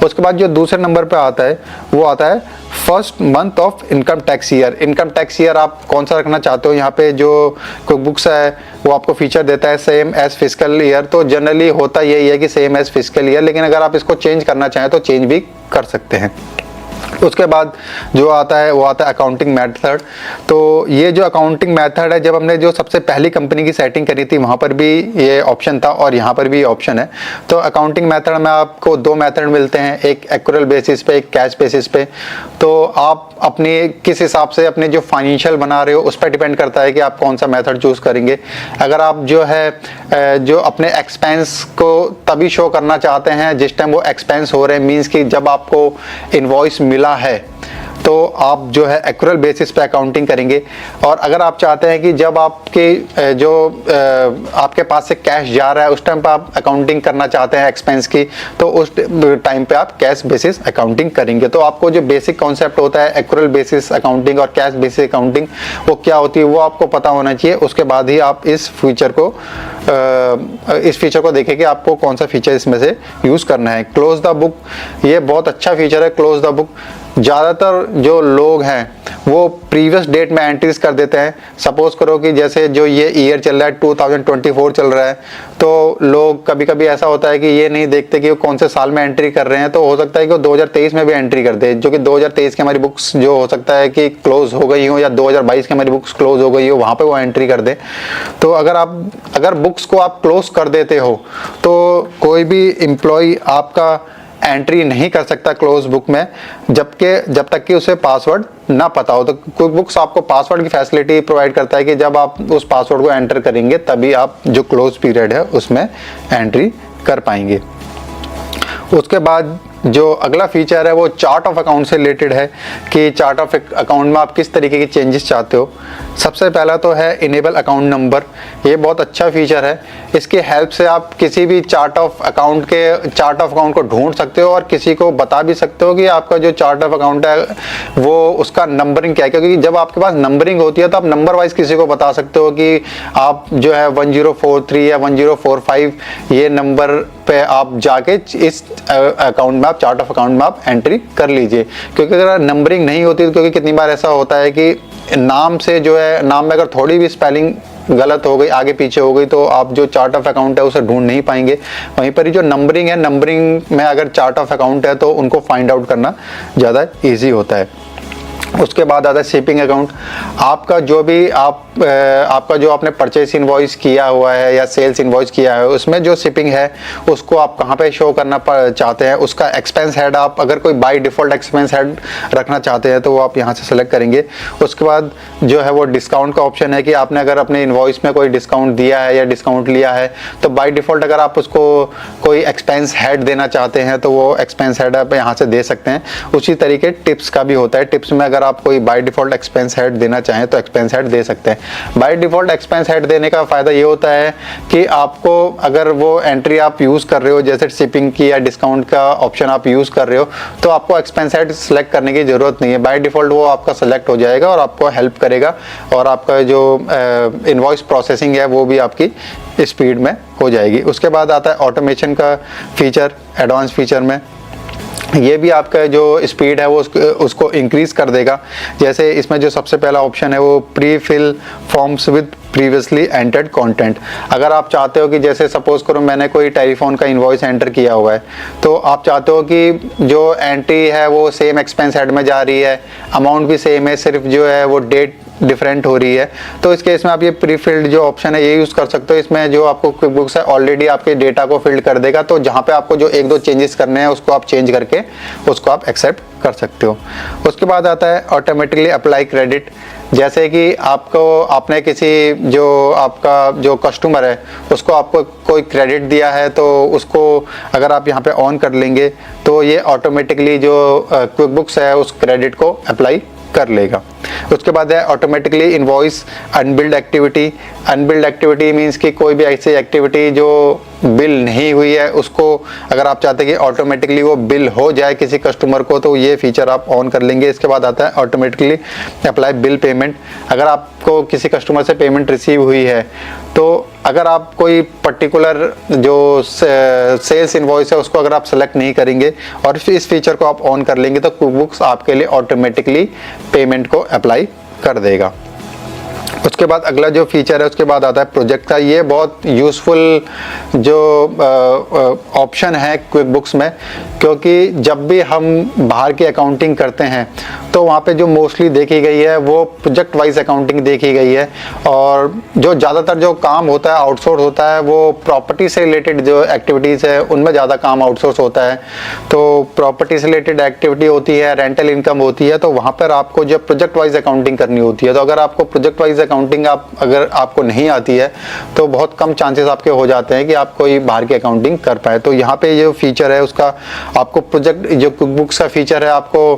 उसके बाद जो दूसरे नंबर पे आता है वो आता है first month of income tax year. Income tax year आप कौन सा रखना चाहते हो। यहाँ पे जो क्विक बुक्स है वो आपको फीचर देता है सेम एज फिस्कल ईयर। तो जनरली होता यही है कि सेम एज फिस्कल ईयर, लेकिन अगर आप इसको चेंज करना चाहें तो चेंज भी कर सकते हैं। उसके बाद जो आता है वो आता है अकाउंटिंग मेथड। तो ये जो अकाउंटिंग मेथड है जब हमने जो सबसे पहली कंपनी की सेटिंग करी थी वहाँ पर भी ये ऑप्शन था और यहाँ पर भी ये ऑप्शन है। तो अकाउंटिंग मेथड में आपको दो मेथड मिलते हैं, एक एक्यूरल बेसिस पे, एक कैश बेसिस पे। तो आप अपने किस हिसाब से अपने जो फाइनेंशियल बना रहे हो उस पर डिपेंड करता है कि आप कौन सा मेथड चूज़ करेंगे। अगर आप जो है जो अपने एक्सपेंस को तभी शो करना चाहते हैं जिस टाइम वो एक्सपेंस हो रहे हैं, मीन्स कि जब आपको इनवॉइस मिला है तो आप जो है एक्यूरल बेसिस पे अकाउंटिंग करेंगे। और अगर आप चाहते हैं कि जब आपके जो आपके पास से कैश जा रहा है उस टाइम पे आप अकाउंटिंग करना चाहते हैं एक्सपेंस की, तो उस टाइम पे आप कैश बेसिस अकाउंटिंग करेंगे। तो आपको जो बेसिक कॉन्सेप्ट होता है एक्यूरल बेसिस अकाउंटिंग और कैश बेसिस अकाउंटिंग वो क्या होती है वो आपको पता होना चाहिए। उसके बाद ही आप इस फीचर को देखें कि आपको कौन सा फीचर इसमें से यूज़ करना है। क्लोज द बुक, ये बहुत अच्छा फीचर है क्लोज द बुक। ज़्यादातर जो लोग हैं वो प्रीवियस डेट में एंट्रीज कर देते हैं। सपोज करो कि जैसे जो ये ईयर चल रहा है 2024 चल रहा है, तो लोग कभी कभी ऐसा होता है कि ये नहीं देखते कि वो कौन से साल में एंट्री कर रहे हैं, तो हो सकता है कि वो 2023 में भी एंट्री कर दे, जो कि 2023 की हमारी बुक्स जो हो सकता है कि क्लोज हो गई हो, या 2022 की हमारी बुक्स क्लोज हो गई हो, वहाँ पे वो एंट्री कर दे। तो अगर बुक्स को आप क्लोज कर देते हो तो कोई भी एम्प्लॉय आपका एंट्री नहीं कर सकता क्लोज बुक में, जब तक कि उसे पासवर्ड ना पता हो। तो क्विक बुक्स आपको पासवर्ड की फैसिलिटी प्रोवाइड करता है कि जब आप उस पासवर्ड को एंटर करेंगे तभी आप जो क्लोज पीरियड है उसमें एंट्री कर पाएंगे। उसके बाद जो अगला फीचर है वो चार्ट ऑफ अकाउंट से रिलेटेड है कि चार्ट ऑफ अकाउंट में आप किस तरीके की चेंजेस चाहते हो। सबसे पहला तो है इनेबल अकाउंट नंबर। ये बहुत अच्छा फीचर है। इसकी हेल्प से आप किसी भी चार्ट ऑफ अकाउंट को ढूंढ सकते हो और किसी को बता भी सकते हो कि आपका जो चार्ट ऑफ अकाउंट है वो उसका नंबरिंग क्या है, क्योंकि जब आपके पास नंबरिंग होती है तो आप नंबर वाइज किसी को बता सकते हो कि आप जो है 1043 या 1045 ये नंबर पे आप जाके इस अकाउंट में, आप चार्ट ऑफ अकाउंट में आप एंट्री कर लीजिए। क्योंकि अगर नंबरिंग नहीं होती, क्योंकि कितनी बार ऐसा होता है कि नाम से जो है, नाम में अगर थोड़ी भी स्पेलिंग गलत हो गई, आगे पीछे हो गई, तो आप जो चार्ट ऑफ अकाउंट है उसे ढूंढ नहीं पाएंगे। वहीं पर ही जो नंबरिंग है, नंबरिंग में अगर चार्ट ऑफ अकाउंट है तो उनको फाइंड आउट करना ज़्यादा ईजी होता है। उसके बाद आता है शिपिंग अकाउंट। आपका जो आपने परचेस इनवॉइस किया हुआ है या सेल्स इनवॉइस किया है, उसमें जो शिपिंग है उसको आप कहाँ पे शो करना चाहते हैं, उसका एक्सपेंस हेड आप अगर कोई बाय डिफ़ॉल्ट एक्सपेंस हेड रखना चाहते हैं तो वो आप यहाँ से सेलेक्ट करेंगे। उसके बाद जो है वो डिस्काउंट का ऑप्शन है कि आपने अगर अपने इनवॉइस में कोई डिस्काउंट दिया है या डिस्काउंट लिया है तो बाय डिफ़ॉल्ट अगर आप उसको कोई एक्सपेंस हेड देना चाहते हैं तो वो एक्सपेंस हेड आप यहाँ से दे सकते हैं। उसी तरीके टिप्स का भी होता है। टिप्स में अगर आप कोई बाय डिफ़ॉल्ट एक्सपेंस हेड देना चाहें तो एक्सपेंस हेड दे सकते हैं। बाय डिफ़ॉल्ट एक्सपेंस हेड देने का फ़ायदा ये होता है कि आपको अगर वो एंट्री आप यूज़ कर रहे हो, जैसे शिपिंग की या डिस्काउंट का ऑप्शन आप यूज़ कर रहे हो, तो आपको एक्सपेंस हेड सेलेक्ट करने की ज़रूरत नहीं है। बाय डिफ़ॉल्ट वो आपका सेलेक्ट हो जाएगा और आपको हेल्प करेगा, और आपका जो इनवॉइस प्रोसेसिंग है वो भी आपकी स्पीड में हो जाएगी। उसके बाद आता है ऑटोमेशन का फीचर। एडवांस फीचर में ये भी आपका जो स्पीड है वो उसको इंक्रीज कर देगा। जैसे इसमें जो सबसे पहला ऑप्शन है वो prefill forms with previously entered content. अगर आप चाहते हो कि जैसे सपोज करो मैंने कोई टेलीफोन का इनवॉइस एंटर किया हुआ है, तो आप चाहते हो कि जो एंट्री है वो सेम एक्सपेंस हेड में जा रही है, अमाउंट भी सेम है, सिर्फ जो है वो डेट डिफरेंट हो रही है, तो इस केस में आप ये प्री फिल्ड जो ऑप्शन है ये यूज़ कर सकते हो। इसमें जो आपको क्विक बुक्स है ऑलरेडी आपके डेटा को फिल्ड कर देगा, तो जहाँ पे आपको जो एक दो चेंजेस करने हैं उसको आप चेंज करके उसको आप एक्सेप्ट कर सकते हो। उसके बाद आता है ऑटोमेटिकली अप्लाई क्रेडिट। जैसे कि आपने किसी जो आपका जो कस्टमर है उसको आपको कोई क्रेडिट दिया है, तो उसको अगर आप यहाँ पे ऑन कर लेंगे तो ये ऑटोमेटिकली जो क्विक बुक्स है उस क्रेडिट को अप्लाई कर लेगा। उसके बाद है automatically invoice unbilled activity. Unbilled activity means कि कोई भी ऐसी एक्टिविटी जो बिल नहीं हुई है उसको अगर आप चाहते हैं कि ऑटोमेटिकली वो बिल हो जाए किसी कस्टमर को, तो ये फीचर आप ऑन कर लेंगे। इसके बाद आता है ऑटोमेटिकली अप्लाई बिल पेमेंट। अगर आपको किसी कस्टमर से पेमेंट रिसीव हुई है, तो अगर आप कोई पर्टिकुलर जो सेल्स इनवॉइस है उसको अगर आप सेलेक्ट नहीं करेंगे और इस फीचर को आप ऑन कर लेंगे तो क्विक बुक्स आपके लिए ऑटोमेटिकली पेमेंट को अप्लाई कर देगा। उसके बाद अगला जो फीचर है उसके बाद आता है प्रोजेक्ट का। ये बहुत यूज़फुल जो ऑप्शन है क्विक बुक्स में, क्योंकि जब भी हम बाहर की अकाउंटिंग करते हैं तो वहाँ पे जो मोस्टली देखी गई है वो प्रोजेक्ट वाइज अकाउंटिंग देखी गई है, और जो ज़्यादातर जो काम होता है आउटसोर्स होता है वो प्रॉपर्टी से रिलेटेड जो एक्टिविटीज़ है उनमें ज़्यादा काम आउटसोर्स होता है। तो प्रॉपर्टी से रिलेटेड एक्टिविटी होती है, रेंटल इनकम होती है, तो वहाँ पर आपको जो प्रोजेक्ट वाइज अकाउंटिंग करनी होती है। तो अगर आपको प्रोजेक्ट वाइज अकाउंटिंग अगर आपको नहीं आती है तो बहुत कम चांसेस आपके हो जाते हैं कि आप कोई बाहर की अकाउंटिंग कर पाए। तो यहाँ पे जो फीचर है उसका आपको प्रोजेक्ट जो क्विक बुक्स का फीचर है आपको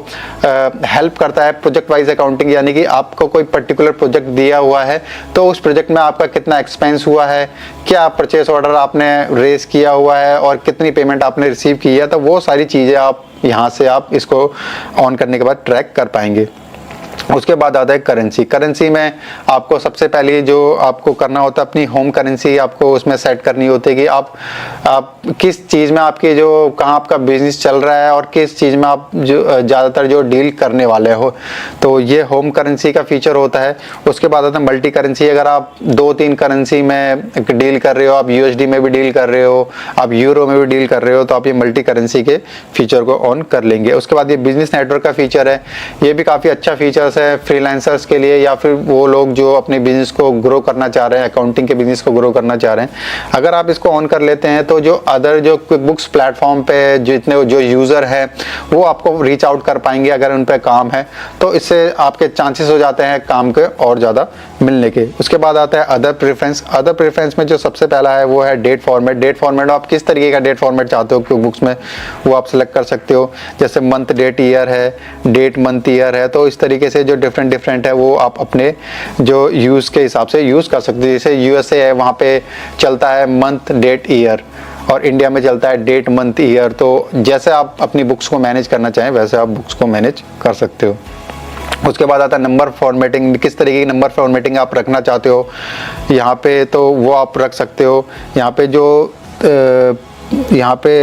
हेल्प करता है प्रोजेक्ट वाइज अकाउंटिंग, यानी कि आपको कोई पर्टिकुलर प्रोजेक्ट दिया हुआ है तो उस प्रोजेक्ट में आपका कितना एक्सपेंस हुआ है, क्या परचेस ऑर्डर आपने रेज किया हुआ है और कितनी पेमेंट आपने रिसीव की है, तो वो सारी चीज़ें आप यहाँ से आप इसको ऑन करने के बाद ट्रैक कर पाएंगे। उसके बाद आता है करेंसी। करेंसी में आपको सबसे पहले जो आपको करना होता है, अपनी होम करेंसी आपको उसमें सेट करनी होती है कि आप किस चीज़ में आपकी जो कहाँ आपका बिजनेस चल रहा है और किस चीज़ में आप जो ज़्यादातर जो डील करने वाले हो, तो ये होम करेंसी का फीचर होता है। उसके बाद आता है मल्टी करेंसी। अगर आप 2-3 करेंसी में डील कर रहे हो, आप यूएसडी में भी डील कर रहे हो, आप यूरो में भी डील कर रहे हो, तो आप ये मल्टी करेंसी के फीचर को ऑन कर लेंगे। उसके बाद ये बिजनेस नेटवर्क का फीचर है, ये भी काफ़ी अच्छा फीचर है फ्रीलांसर्स के लिए या फिर वो लोग जो अपने बिजनेस को ग्रो करना चाह रहे हैं, अकाउंटिंग के बिजनेस को ग्रो करना चाह रहे हैं। अगर आप इसको ऑन कर लेते हैं तो जो अदर जो क्विकबुक्स प्लेटफॉर्म पे जितने जो यूज़र है वो आपको रीच आउट कर पाएंगे अगर उन पे काम है, तो इससे आपके चांसेस हो जाते हैं काम के और ज़्यादा मिलने के। उसके बाद आता है अदर प्रेफरेंस। अदर प्रेफरेंस में जो सबसे पहला है वो है डेट फॉर्मेट। डेट फॉर्मेट आप किस तरीके का डेट फॉर्मेट चाहते हो क्विकबुक्स में वो आप सेलेक्ट कर सकते हो। जैसे मंथ डेट ईयर है, डेट मंथ ईयर है, तो इस तरीके से जो डिफरेंट है वो आप अपने जो यूज़ के हिसाब से यूज़ कर सकते हो। जैसे यूएसए है, वहाँ पे चलता है मंथ डेट ईयर और इंडिया में चलता है डेट मंथ ईयर। तो जैसे आप अपनी बुक्स को मैनेज करना चाहें वैसे आप बुक्स को मैनेज कर सकते हो। उसके बाद आता है नंबर फॉर्मेटिंग। किस तरीके की नंबर फॉर्मेटिंग आप रखना चाहते हो यहाँ पे, तो वो आप रख सकते हो। यहाँ पे जो यहाँ पे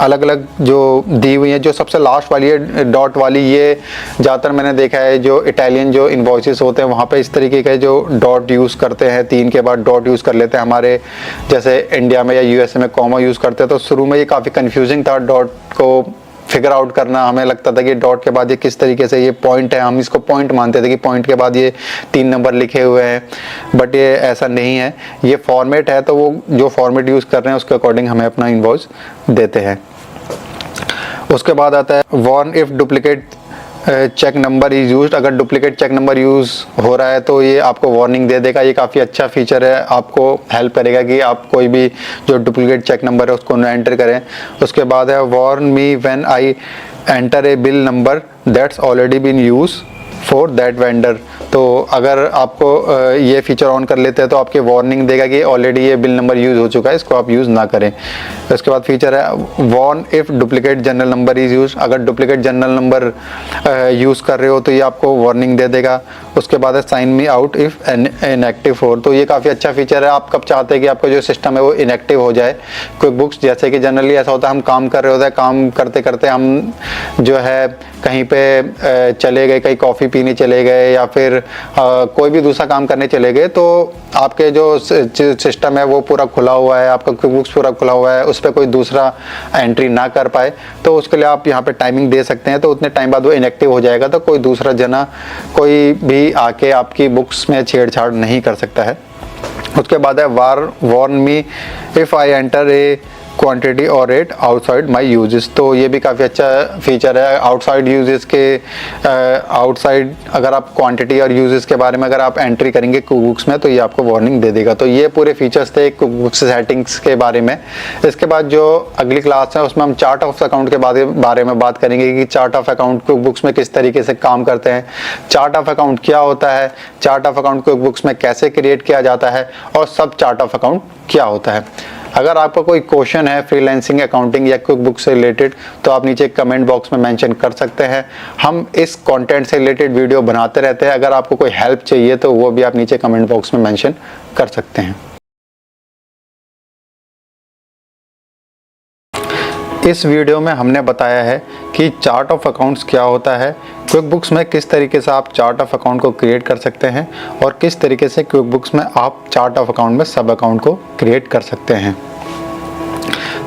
अलग अलग जो दी हुई है, जो सबसे लास्ट वाली है डॉट वाली, ये ज़्यादातर मैंने देखा है जो इटालियन जो इन्वॉइसेस होते हैं वहाँ पे इस तरीके के जो डॉट यूज़ करते हैं, 3 के बाद डॉट यूज़ कर लेते हैं। हमारे जैसे इंडिया में या यूएसए में कॉमा यूज़ करते हैं, तो शुरू में ये काफ़ी कन्फ्यूजिंग था डॉट को फिगर आउट करना। हमें लगता था कि डॉट के बाद ये किस तरीके से ये पॉइंट है, हम इसको पॉइंट मानते थे कि पॉइंट के बाद ये 3 नंबर लिखे हुए हैं, बट ये ऐसा नहीं है, ये फॉर्मेट है। तो वो जो फॉर्मेट यूज़ कर रहे हैं उसके अकॉर्डिंग हमें अपना इनवॉइस देते हैं। उसके बाद आता है warn if duplicate check number is used. अगर डुप्लीकेट चेक नंबर यूज़ हो रहा है तो ये आपको वार्निंग दे देगा। ये काफ़ी अच्छा फीचर है, आपको हेल्प करेगा कि आप कोई भी जो डुप्लीकेट चेक नंबर है उसको न एंटर करें। उसके बाद है warn me when I enter a bill number that's already been use for that vendor. तो अगर आपको ये फीचर ऑन कर लेते हैं तो आपके वार्निंग देगा कि ऑलरेडी ये बिल नंबर यूज़ हो चुका है, इसको आप यूज़ ना करें। उसके बाद फीचर है warn if duplicate journal number is use. अगर डुप्लीकेट जनरल नंबर यूज़ कर रहे हो तो ये आपको वार्निंग दे देगा। उसके बाद है sign me out if inactive हो। तो ये काफ़ी अच्छा फीचर है। आप कब चाहते हैं कि आपका जो सिस्टम है वो इनएक्टिव हो जाए क्विकबुक्स, जैसे कि जनरली ऐसा होता है हम काम कर रहे होते हैं, काम करते करते हम जो है कहीं पे चले गए, कहीं कॉफ़ी पीने चले गए या फिर कोई भी दूसरा काम करने चले गए, तो आपके जो सिस्टम है वो पूरा खुला हुआ है, आपका क्विकबुक्स पूरा खुला हुआ है, उस पर कोई दूसरा एंट्री ना कर पाए, तो उसके लिए आप यहाँ पे टाइमिंग दे सकते हैं। तो उतने टाइम बाद वो इनएक्टिव हो जाएगा, तो कोई दूसरा जना कोई भी आके आपकी बुक्स में छेड़छाड़ नहीं कर सकता है। उसके बाद है warn me if I enter a quantity और रेट आउटसाइड माय यूजेस। तो ये भी काफ़ी अच्छा फीचर है। आउटसाइड यूजेस के आउटसाइड अगर आप क्वांटिटी और यूजेस के बारे में अगर आप एंट्री करेंगे कुकबुक्स में तो ये आपको वार्निंग दे देगा। तो ये पूरे फीचर्स थे कुकबुक्स सेटिंग्स के बारे में। इसके बाद जो अगली क्लास है उसमें हम चार्ट ऑफ अकाउंट के बारे में बात करेंगे कि चार्ट ऑफ अकाउंट कुकबुक्स में किस तरीके से काम करते हैं, चार्ट ऑफ अकाउंट क्या होता है, चार्ट ऑफ अकाउंट कुकबुक्स में कैसे क्रिएट किया जाता है और सब चार्ट ऑफ अकाउंट क्या होता है। अगर आपका कोई क्वेश्चन है फ्रीलांसिंग, अकाउंटिंग या क्विकबुक से रिलेटेड तो आप नीचे कमेंट बॉक्स में मेंशन कर सकते हैं। हम इस कंटेंट से रिलेटेड वीडियो बनाते रहते हैं। अगर आपको कोई हेल्प चाहिए तो वो भी आप नीचे कमेंट बॉक्स में मेंशन कर सकते हैं। इस वीडियो में हमने बताया है कि चार्ट ऑफ अकाउंट्स क्या होता है, क्विकबुक्स में किस तरीके से आप चार्ट ऑफ अकाउंट को क्रिएट कर सकते हैं और किस तरीके से क्विकबुक्स में आप चार्ट ऑफ अकाउंट में सब अकाउंट को क्रिएट कर सकते हैं।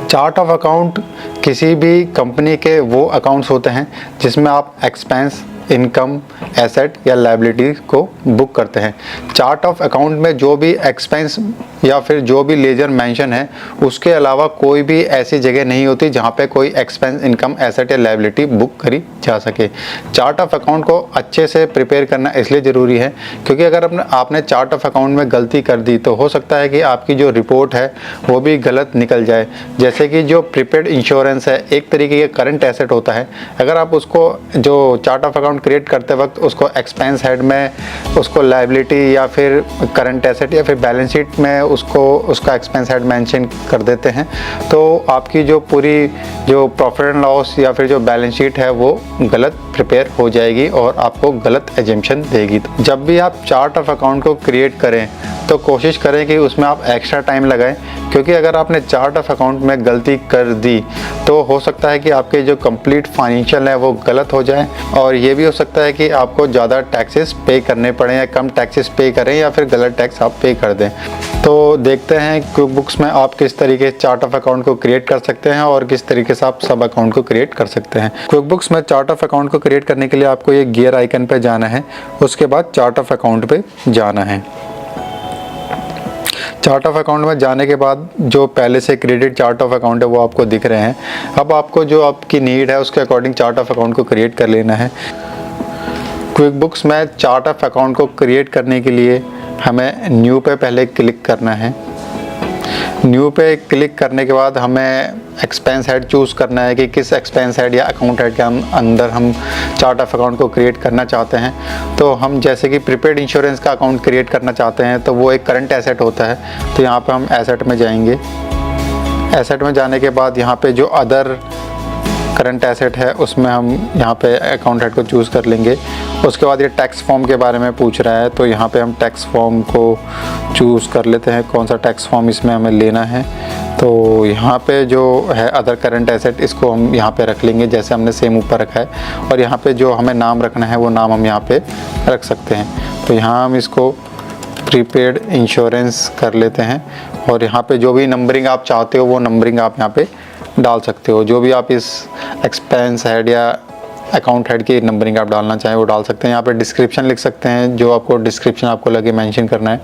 चार्ट ऑफ अकाउंट किसी भी कंपनी के वो अकाउंट्स होते हैं जिसमें आप एक्सपेंस, इनकम, एसेट या लायबिलिटी को बुक करते हैं। चार्ट ऑफ अकाउंट में जो भी एक्सपेंस या फिर जो भी लेजर मेंशन है उसके अलावा कोई भी ऐसी जगह नहीं होती जहां पे कोई एक्सपेंस, इनकम, एसेट या लायबिलिटी बुक करी जा सके। चार्ट ऑफ अकाउंट को अच्छे से प्रिपेयर करना इसलिए ज़रूरी है क्योंकि अगर आपने चार्ट ऑफ अकाउंट में गलती कर दी तो हो सकता है कि आपकी जो रिपोर्ट है वो भी गलत निकल जाए। जैसे कि जो प्रीपेड इंश्योरेंस है एक तरीके का करंट एसेट होता है, अगर आप उसको जो chart of account account create करते वक्त उसको एक्सपेंस हेड में उसको लायबिलिटी या फिर करंट एसेट या फिर बैलेंस शीट में उसका एक्सपेंस हेड मेंशन कर देते हैं, तो आपकी जो पूरी जो प्रॉफिट एंड लॉस या फिर जो बैलेंस शीट है वो गलत प्रिपेयर हो जाएगी और आपको गलत एजम्पशन देगी। जब भी आप चार्ट ऑफ अकाउंट को क्रिएट करें तो कोशिश करें कि उसमें आप एक्स्ट्रा टाइम लगाएं, क्योंकि अगर आपने चार्ट ऑफ अकाउंट में गलती कर दी तो हो सकता है कि आपके जो कंप्लीट फाइनेंशियल है वो गलत हो जाए, और ये भी हो सकता है कि आपको ज़्यादा टैक्सेस पे करने पड़े या कम टैक्सेस पे करें या फिर गलत टैक्स आप पे कर दें। तो देखते हैं क्विक बुक्स में आप किस तरीके से चार्ट ऑफ अकाउंट को क्रिएट कर सकते हैं और किस तरीके से आप सब अकाउंट को क्रिएट कर सकते हैं। क्विक बुक्स में चार्ट ऑफ अकाउंट को क्रिएट करने के लिए आपको ये गियर आइकन पे जाना है, उसके बाद चार्ट ऑफ अकाउंट पे जाना है। चार्ट ऑफ अकाउंट में जाने के बाद जो पहले से क्रेडिट चार्ट ऑफ अकाउंट है वो आपको दिख रहे हैं। अब आपको जो आपकी नीड है उसके अकॉर्डिंग चार्ट ऑफ अकाउंट को क्रिएट कर लेना है। क्विक बुक्स में चार्ट ऑफ अकाउंट को क्रिएट करने के लिए हमें न्यू पे पहले क्लिक करना है। न्यू पे क्लिक करने के बाद हमें एक्सपेंस हेड चूज़ करना है कि किस एक्सपेंस हेड या अकाउंट हेड के अंदर हम चार्ट ऑफ अकाउंट को क्रिएट करना चाहते हैं। तो हम जैसे कि प्रीपेड इंश्योरेंस का अकाउंट क्रिएट करना चाहते हैं तो वो एक करंट एसेट होता है, तो यहाँ पे हम एसेट में जाएंगे। एसेट में जाने के बाद यहाँ पे जो अदर करंट एसेट है उसमें हम यहाँ पे अकाउंट हेड को चूज़ कर लेंगे। उसके बाद ये टैक्स फॉर्म के बारे में पूछ रहा है, तो यहाँ पे हम टैक्स फॉर्म को चूज़ कर लेते हैं, कौन सा टैक्स फॉर्म इसमें हमें लेना है। तो यहाँ पे जो है अदर करंट एसेट, इसको हम यहाँ पे रख लेंगे जैसे हमने सेम ऊपर रखा है, और यहाँ पे जो हमें नाम रखना है वो नाम हम यहाँ पे रख सकते हैं। तो यहाँ हम इसको प्रीपेड इंश्योरेंस कर लेते हैं, और यहाँ पे जो भी नंबरिंग आप चाहते हो वो नंबरिंग आप यहाँ पे डाल सकते हो। जो भी आप इस एक्सपेंस हेड या अकाउंट हेड की नंबरिंग आप डालना चाहें वो डाल सकते हैं। यहाँ पे डिस्क्रिप्शन लिख सकते हैं, जो आपको डिस्क्रिप्शन आपको लगे मेंशन करना है।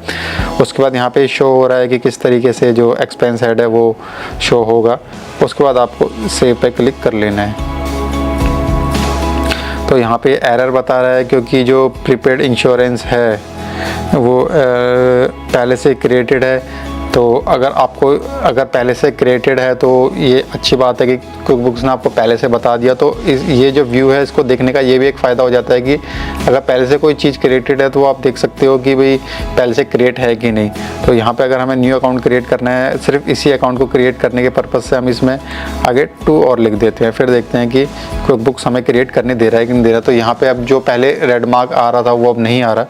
उसके बाद यहाँ पे शो हो रहा है कि किस तरीके से जो एक्सपेंस हेड है वो शो होगा। उसके बाद आपको सेव पे क्लिक कर लेना है। तो यहाँ पे एरर बता रहा है क्योंकि जो प्रीपेड इंश्योरेंस है वो पहले से क्रिएटेड है। तो अगर पहले से क्रिएटेड है तो ये अच्छी बात है कि क्विक बुक्स ने आपको पहले से बता दिया। तो ये जो व्यू है इसको देखने का ये भी एक फ़ायदा हो जाता है कि अगर पहले से कोई चीज़ क्रिएटेड है तो आप देख सकते हो कि भाई पहले से क्रिएट है कि नहीं। तो यहाँ पे अगर हमें न्यू अकाउंट क्रिएट करना है, सिर्फ इसी अकाउंट को क्रिएट करने के पर्पज़ से हम इसमें आगे 2 और लिख देते हैं। फिर देखते हैं कि क्विक बुक्स हमें क्रिएट करने दे रहा है कि नहीं दे रहा। तो यहाँ पर अब जो पहले रेड मार्क आ रहा था वो अब नहीं आ रहा,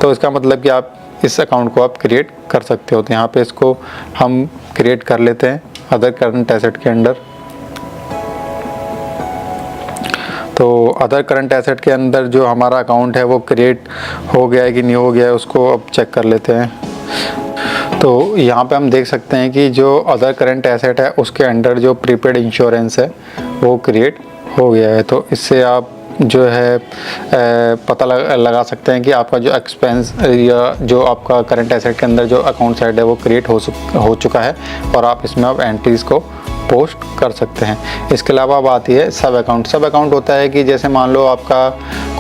तो इसका मतलब कि आप इस अकाउंट को आप क्रिएट कर सकते हो। तो यहाँ पे इसको हम क्रिएट कर लेते हैं अदर करंट एसेट के अंदर। तो अदर करंट एसेट के अंदर जो हमारा अकाउंट है वो क्रिएट हो गया है कि नहीं हो गया है उसको अब चेक कर लेते हैं। तो यहाँ पे हम देख सकते हैं कि जो अदर करंट एसेट है उसके अंडर जो प्रीपेड इंश्योरेंस है वो क्रिएट हो गया है। तो इससे आप जो है पता लगा सकते हैं कि आपका जो एक्सपेंस या जो आपका करंट एसेट के अंदर जो अकाउंट साइड है वो क्रिएट हो चुका है, और आप इसमें आप एंट्रीज़ को पोस्ट कर सकते हैं। इसके अलावा बात यह है सब अकाउंट। सब अकाउंट होता है कि जैसे मान लो आपका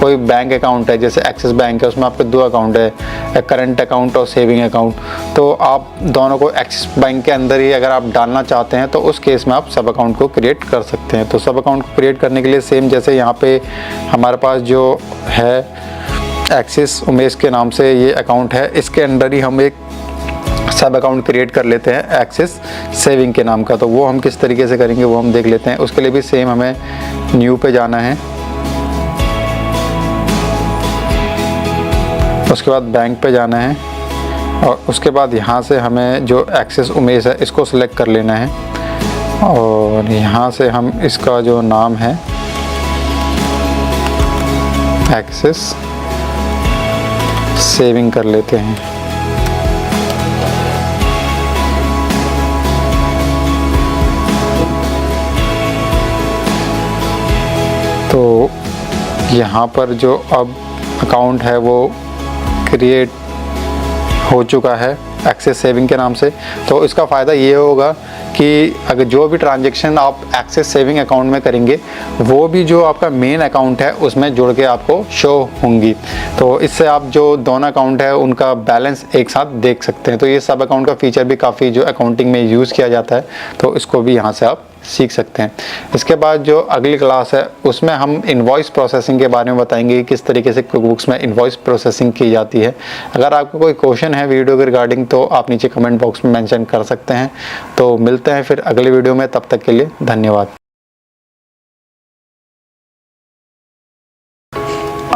कोई बैंक अकाउंट है, जैसे एक्सिस बैंक है, उसमें आपके 2 अकाउंट है, करंट अकाउंट और सेविंग अकाउंट। तो आप दोनों को एक्सिस बैंक के अंदर ही अगर आप डालना चाहते हैं तो उस केस में आप सब अकाउंट को क्रिएट कर सकते हैं। तो सब अकाउंट को क्रिएट करने के लिए सेम जैसे यहाँ पे हमारे पास जो है एक्सिस उमेश के नाम से ये अकाउंट है, इसके अंदर ही हम एक सब अकाउंट क्रिएट कर लेते हैं एक्सिस सेविंग के नाम का। तो वो हम किस तरीके से करेंगे वो हम देख लेते हैं। उसके लिए भी सेम हमें न्यू पे जाना है, उसके बाद बैंक पे जाना है, और उसके बाद यहाँ से हमें जो एक्सिस उमेश है इसको सिलेक्ट कर लेना है, और यहाँ से हम इसका जो नाम है एक्सिस सेविंग कर लेते हैं। तो यहाँ पर जो अब अकाउंट है वो क्रिएट हो चुका है एक्सिस सेविंग के नाम से। तो इसका फ़ायदा ये होगा कि अगर जो भी ट्रांजैक्शन आप एक्सिस सेविंग अकाउंट में करेंगे वो भी जो आपका मेन अकाउंट है उसमें जुड़ के आपको शो होंगी। तो इससे आप जो दोनों अकाउंट है उनका बैलेंस एक साथ देख सकते हैं। तो ये सब अकाउंट का फीचर भी काफ़ी जो अकाउंटिंग में यूज़ किया जाता है, तो इसको भी यहाँ से आप सीख सकते हैं। इसके बाद जो अगली क्लास है उसमें हम इनवॉइस प्रोसेसिंग के बारे में बताएंगे कि किस तरीके से क्विकबुक्स में इनवॉइस प्रोसेसिंग की जाती है। अगर आपको कोई क्वेश्चन है वीडियो के रिगार्डिंग तो आप नीचे कमेंट बॉक्स में मेंशन कर सकते हैं। तो मिलते हैं फिर अगले वीडियो में, तब तक के लिए धन्यवाद।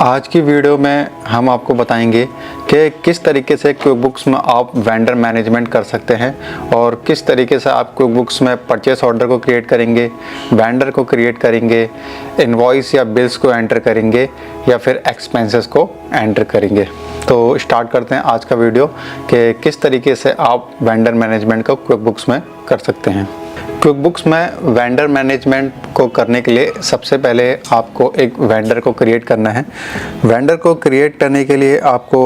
आज की वीडियो में हम आपको बताएंगे कि किस तरीके से क्विकबुक्स में आप वेंडर मैनेजमेंट कर सकते हैं और किस तरीके से आप क्विकबुक्स में परचेस ऑर्डर को क्रिएट करेंगे, वेंडर को क्रिएट करेंगे, इनवॉइस या बिल्स को एंटर करेंगे या फिर एक्सपेंसेस को एंटर करेंगे। तो स्टार्ट करते हैं आज का वीडियो कि किस तरीके से आप वेंडर मैनेजमेंट को क्विकबुक्स में कर सकते हैं। क्विकबुक्स में वेंडर मैनेजमेंट को करने के लिए सबसे पहले आपको एक वेंडर को क्रिएट करना है। वेंडर को क्रिएट करने के लिए आपको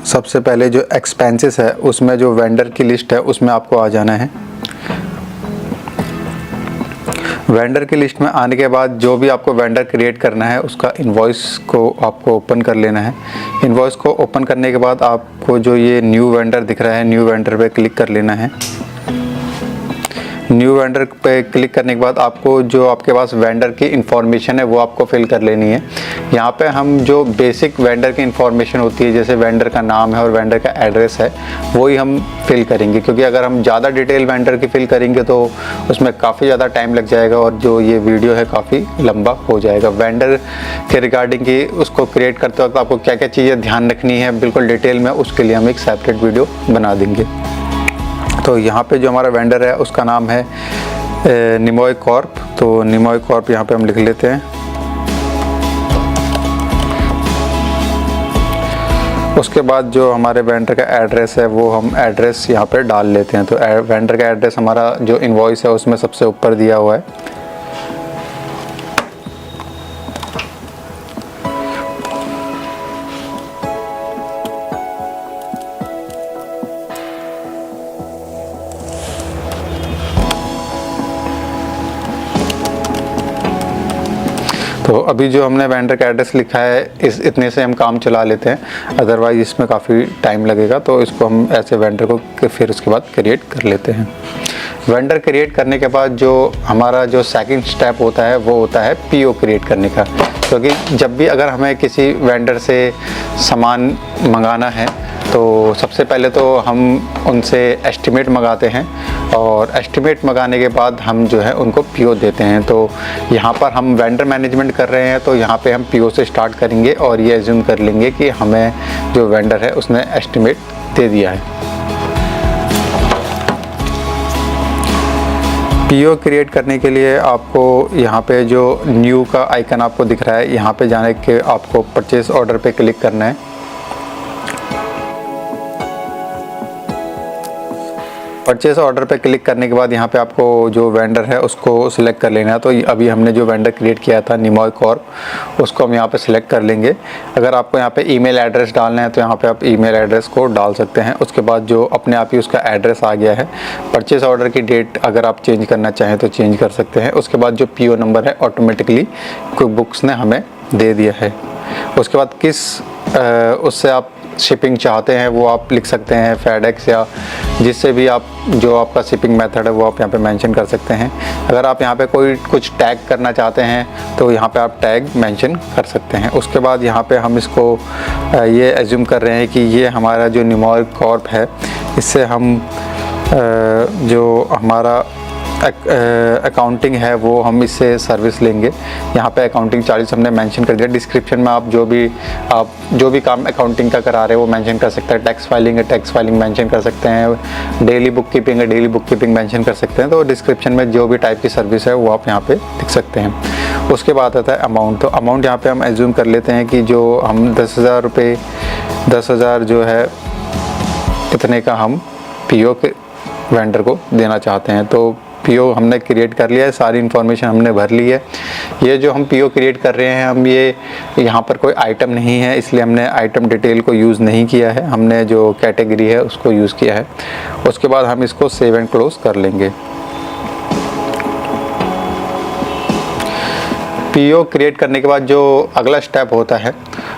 सबसे पहले जो एक्सपेंसेस है उसमें जो वेंडर की लिस्ट है उसमें आपको आ जाना है। वेंडर की लिस्ट में आने के बाद जो भी आपको वेंडर क्रिएट करना है उसका इनवॉइस को आपको ओपन कर लेना है। इनवॉइस को ओपन करने के बाद आपको जो ये न्यू वेंडर दिख रहा है, न्यू वेंडर पे क्लिक कर लेना है। न्यू वेंडर पे क्लिक करने के बाद आपको जो आपके पास वेंडर की इंफॉर्मेशन है वो आपको फिल कर लेनी है। यहाँ पे हम जो बेसिक वेंडर की इंफॉर्मेशन होती है, जैसे वेंडर का नाम है और वेंडर का एड्रेस है, वही हम फिल करेंगे, क्योंकि अगर हम ज़्यादा डिटेल वेंडर की फिल करेंगे तो उसमें काफ़ी ज़्यादा टाइम लग जाएगा और जो ये वीडियो है काफ़ी लंबा हो जाएगा। वेंडर के रिगार्डिंग की उसको क्रिएट करते वक्त आपको क्या क्या चीज़ें ध्यान रखनी है बिल्कुल डिटेल में, उसके लिए हम एक सेपरेट वीडियो बना देंगे। तो यहाँ पे जो हमारा वेंडर है उसका नाम है निमॉय कॉर्प। तो निमॉय कॉर्प यहाँ पे हम लिख लेते हैं। उसके बाद जो हमारे वेंडर का एड्रेस है वो हम एड्रेस यहाँ पे डाल लेते हैं। तो वेंडर का एड्रेस हमारा जो इनवॉइस है उसमें सबसे ऊपर दिया हुआ है। तो अभी जो हमने वेंडर का एड्रेस लिखा है इतने से हम काम चला लेते हैं, अदरवाइज इसमें काफ़ी टाइम लगेगा। तो इसको हम ऐसे वेंडर को फिर उसके बाद क्रिएट कर लेते हैं। वेंडर क्रिएट करने के बाद जो हमारा जो सेकंड स्टेप होता है वो होता है पीओ क्रिएट करने का। क्योंकि जब भी अगर हमें किसी वेंडर से सामान मंगाना है तो सबसे पहले तो हम उनसे एस्टिमेट मंगाते हैं और एस्टिमेट मंगाने के बाद हम जो है उनको पीओ देते हैं। तो यहाँ पर हम वेंडर मैनेजमेंट कर रहे हैं तो यहाँ पे हम पीओ से स्टार्ट करेंगे और ये एज्यूम कर लेंगे कि हमें जो वेंडर है उसने एस्टिमेट दे दिया है। पीओ क्रिएट करने के लिए आपको यहाँ पे जो न्यू का आइकन आपको दिख रहा है, यहाँ पे जाने के आपको परचेस ऑर्डर पे क्लिक करना है। परचेस ऑर्डर पे क्लिक करने के बाद यहाँ पे आपको जो वेंडर है उसको सिलेक्ट कर लेना है। तो अभी हमने जो वेंडर क्रिएट किया था निमॉय कॉर्प, उसको हम यहाँ पे सिलेक्ट कर लेंगे। अगर आपको यहाँ पे ईमेल एड्रेस डालना है तो यहाँ पे आप ईमेल एड्रेस को डाल सकते हैं। उसके बाद जो अपने आप ही उसका एड्रेस आ गया है। परचेस ऑर्डर की डेट अगर आप चेंज करना चाहें तो चेंज कर सकते हैं। उसके बाद जो पीओ नंबर है ऑटोमेटिकली क्विकबुक्स ने हमें दे दिया है। उसके बाद किस उससे आप शिपिंग चाहते हैं वो आप लिख सकते हैं, फेडेक्स या जिससे भी आप जो आपका शिपिंग मेथड है वो आप यहाँ पे मेंशन कर सकते हैं। अगर आप यहाँ पे कोई कुछ टैग करना चाहते हैं तो यहाँ पे आप टैग मेंशन कर सकते हैं। उसके बाद यहाँ पे हम इसको ये एज्यूम कर रहे हैं कि ये हमारा जो निमॉय कॉर्प है इससे हम जो हमारा अकाउंटिंग है वो हम इससे सर्विस लेंगे। यहाँ पे अकाउंटिंग चार्जेस हमने मेंशन कर दिया। डिस्क्रिप्शन में आप जो भी काम अकाउंटिंग का करा रहे हैं वो मेंशन कर सकते हैं। टैक्स फाइलिंग है, टैक्स फाइलिंग मेंशन कर सकते हैं। डेली बुक कीपिंग है, डेली बुक कीपिंग मेंशन कर सकते हैं। तो डिस्क्रिप्शन में जो भी टाइप की सर्विस है वो आप यहाँ पे लिख सकते हैं। उसके बाद आता है अमाउंट। तो अमाउंट यहाँ पे हम एज्यूम कर लेते हैं कि जो हम 10,000 रुपये 10,000 जो है इतने का हम पीओ के वेंडर को देना चाहते हैं। तो पीओ हमने क्रिएट कर लिया है, सारी इन्फॉर्मेशन हमने भर ली है। ये जो हम पीओ क्रिएट कर रहे हैं हम ये यहाँ पर कोई आइटम नहीं है, इसलिए हमने आइटम डिटेल को यूज़ नहीं किया है, हमने जो कैटेगरी है उसको यूज़ किया है। उसके बाद हम इसको सेव एंड क्लोज कर लेंगे। पीओ क्रिएट करने के बाद जो अगला स्टेप होता है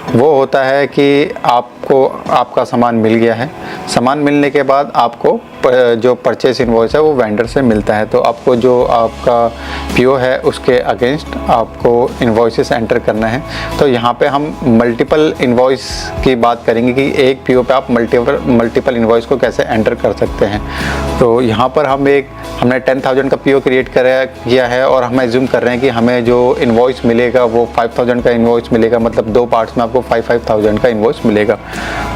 वो होता है कि आपको आपका सामान मिल गया है। सामान मिलने के बाद आपको जो परचेस इनवॉइस है वो वेंडर से मिलता है, तो आपको जो आपका पीओ है उसके अगेंस्ट आपको इनवॉइसेस एंटर करना है। तो यहाँ पे हम मल्टीपल इनवॉइस की बात करेंगे कि एक पीओ पे आप मल्टीपल इनवॉइस को कैसे एंटर कर सकते हैं। तो यहाँ पर हमने 10,000 का पीओ क्रिएट किया है और हम एज्यूम कर रहे हैं कि हमें जो इनवॉइस मिलेगा वो 5,000 का इनवॉइस मिलेगा, मतलब 2 पार्ट्स में आपको 5,000 का इनवॉइस मिलेगा।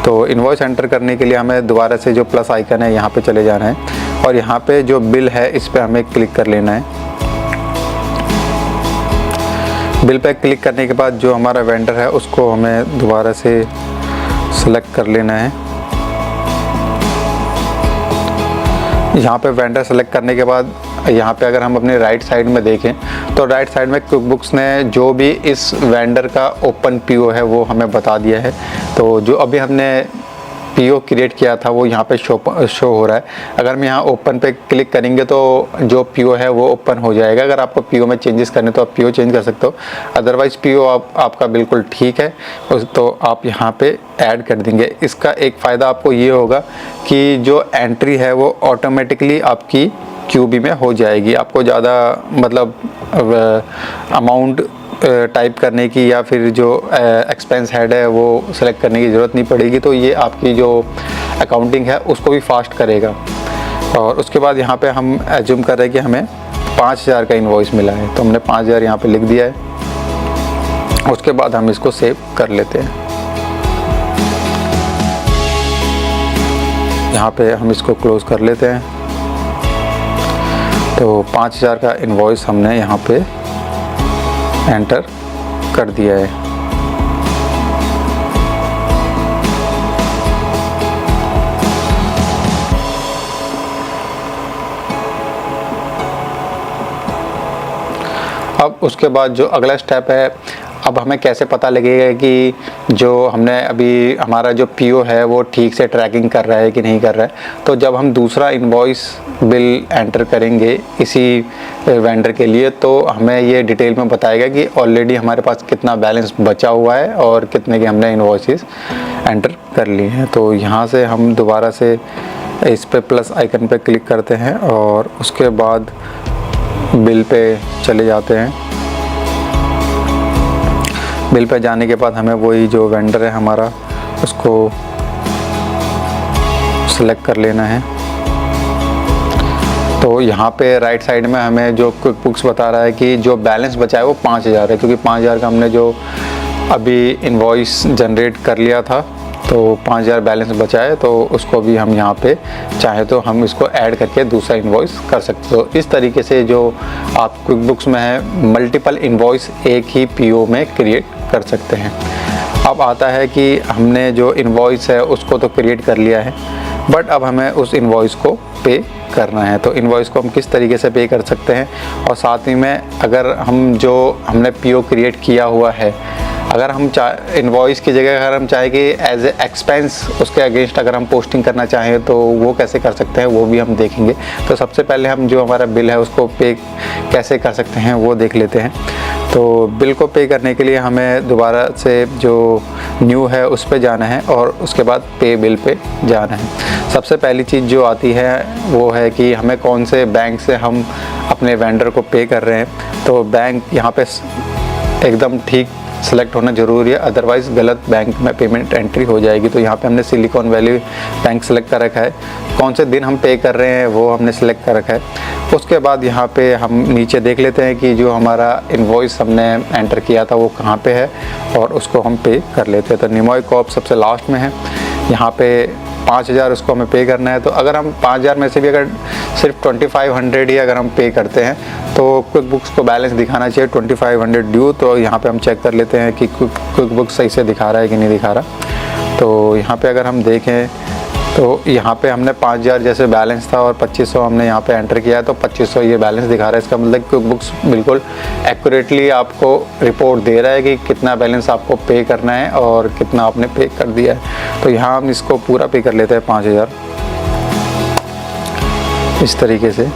तो इनवॉइस एंटर करने के लिए हमें दोबारा से जो प्लस आइकन है यहाँ पे चले जाना है और यहाँ पे जो बिल है इस पे हमें क्लिक कर लेना है। बिल पे क्लिक करने के बाद जो हमारा वेंडर है उसको हमें दोबारा से सेलेक्ट कर लेना है। यहाँ पे वेंडर सेलेक्ट करने के बाद यहाँ पे अगर हम अपने राइट साइड में देखें तो राइट साइड में क्विकबुक्स ने जो भी इस वेंडर का ओपन पीओ है वो हमें बता दिया है। तो जो अभी हमने पीओ क्रिएट किया था वो यहाँ पे शो हो रहा है। अगर हम यहाँ ओपन पे क्लिक करेंगे तो जो पीओ है वो ओपन हो जाएगा। अगर आपको पीओ में चेंजेस करने तो आप पीओ चेंज कर सकते हो, अदरवाइज़ पीओ आपका बिल्कुल ठीक है तो आप यहाँ पे ऐड कर देंगे। इसका एक फ़ायदा आपको ये होगा कि जो एंट्री है वो ऑटोमेटिकली आपकी क्यूबी में हो जाएगी। आपको ज़्यादा मतलब अमाउंट टाइप करने की या फिर जो एक्सपेंस हेड है वो सेलेक्ट करने की ज़रूरत नहीं पड़ेगी। तो ये आपकी जो अकाउंटिंग है उसको भी फास्ट करेगा। और उसके बाद यहाँ पे हम एज्यूम कर रहे हैं कि हमें 5,000 का इनवॉइस मिला है, तो हमने 5,000 यहाँ पे लिख दिया है। उसके बाद हम इसको सेव कर लेते हैं। यहाँ पे हम इसको क्लोज़ कर लेते हैं। तो 5,000 का इनवॉइस हमने यहाँ पे एंटर कर दिया है। अब उसके बाद जो अगला स्टेप है, अब हमें कैसे पता लगेगा कि जो हमने अभी हमारा जो पीओ है वो ठीक से ट्रैकिंग कर रहा है कि नहीं कर रहा है। तो जब हम दूसरा इनवॉइस बिल एंटर करेंगे इसी वेंडर के लिए तो हमें ये डिटेल में बताएगा कि ऑलरेडी हमारे पास कितना बैलेंस बचा हुआ है और कितने के हमने इनवॉइसेस एंटर कर लिए हैं। तो यहाँ से हम दोबारा से इस पे प्लस आइकन पे क्लिक करते हैं और उसके बाद बिल पे चले जाते हैं। बिल पे जाने के बाद हमें वही जो वेंडर है हमारा उसको सेलेक्ट कर लेना है। तो यहाँ पे राइट साइड में हमें जो क्विकबुक्स बता रहा है कि जो बैलेंस बचा है वो 5,000 है, क्योंकि 5,000 का हमने जो अभी इनवॉइस जनरेट कर लिया था तो 5,000 बैलेंस बचा है। तो उसको भी हम यहाँ पे चाहे तो हम इसको ऐड करके दूसरा इनवॉइस कर सकते हो। इस तरीके से जो आप क्विकबुक्स में है मल्टीपल इनवॉइस एक ही पीओ में क्रिएट कर सकते हैं। अब आता है कि हमने जो इनवॉइस है उसको तो क्रिएट कर लिया है, बट अब हमें उस इनवॉइस को पे करना है। तो इनवॉइस को हम किस तरीके से पे कर सकते हैं, और साथ ही में अगर हमने पीओ क्रिएट किया हुआ है, अगर हम इनवॉइस की जगह अगर हम चाहें कि एज ए एक्सपेंस उसके अगेंस्ट अगर हम पोस्टिंग करना चाहें तो वो कैसे कर सकते हैं वो भी हम देखेंगे। तो सबसे पहले हम जो हमारा बिल है उसको पे कैसे कर सकते हैं वो देख लेते हैं। तो बिल को पे करने के लिए हमें दोबारा से जो न्यू है उस पर जाना है और उसके बाद पे बिल पे जाना है। सबसे पहली चीज़ जो आती है वो है कि हमें कौन से बैंक से हम अपने वेंडर को पे कर रहे हैं। तो बैंक यहाँ पे एकदम ठीक सेलेक्ट होना ज़रूरी है, अदरवाइज़ गलत बैंक में पेमेंट एंट्री हो जाएगी। तो यहाँ पे हमने सिलिकॉन वैली बैंक सेलेक्ट कर रखा है। कौन से दिन हम पे कर रहे हैं वो हमने सेलेक्ट कर रखा है। उसके बाद यहाँ पे हम नीचे देख लेते हैं कि जो हमारा इनवॉइस हमने एंटर किया था वो कहाँ पे है और उसको हम पे कर लेते हैं। तो निमोय कॉर्प सबसे लास्ट में है, यहाँ पे 5,000 उसको हमें पे करना है। तो अगर हम 5,000 में से भी अगर सिर्फ 2,500 ही अगर हम पे करते हैं तो क्विकबुक्स को बैलेंस दिखाना चाहिए 2,500 ड्यू। तो यहाँ पे हम चेक कर लेते हैं कि क्विकबुक्स सही से दिखा रहा है कि नहीं दिखा रहा। तो यहाँ पे अगर हम देखें तो यहाँ पे हमने 5,000 जैसे बैलेंस था और 2,500 हमने यहाँ पे एंटर किया है, तो 2,500 ये बैलेंस दिखा रहा है। इसका मतलब क्विकबुक्स बिल्कुल एक्यूरेटली आपको रिपोर्ट दे रहा है कि कितना बैलेंस आपको पे करना है और कितना आपने पे कर दिया है। तो यहाँ हम इसको पूरा पे कर लेते हैं 5,000 इस तरीके से,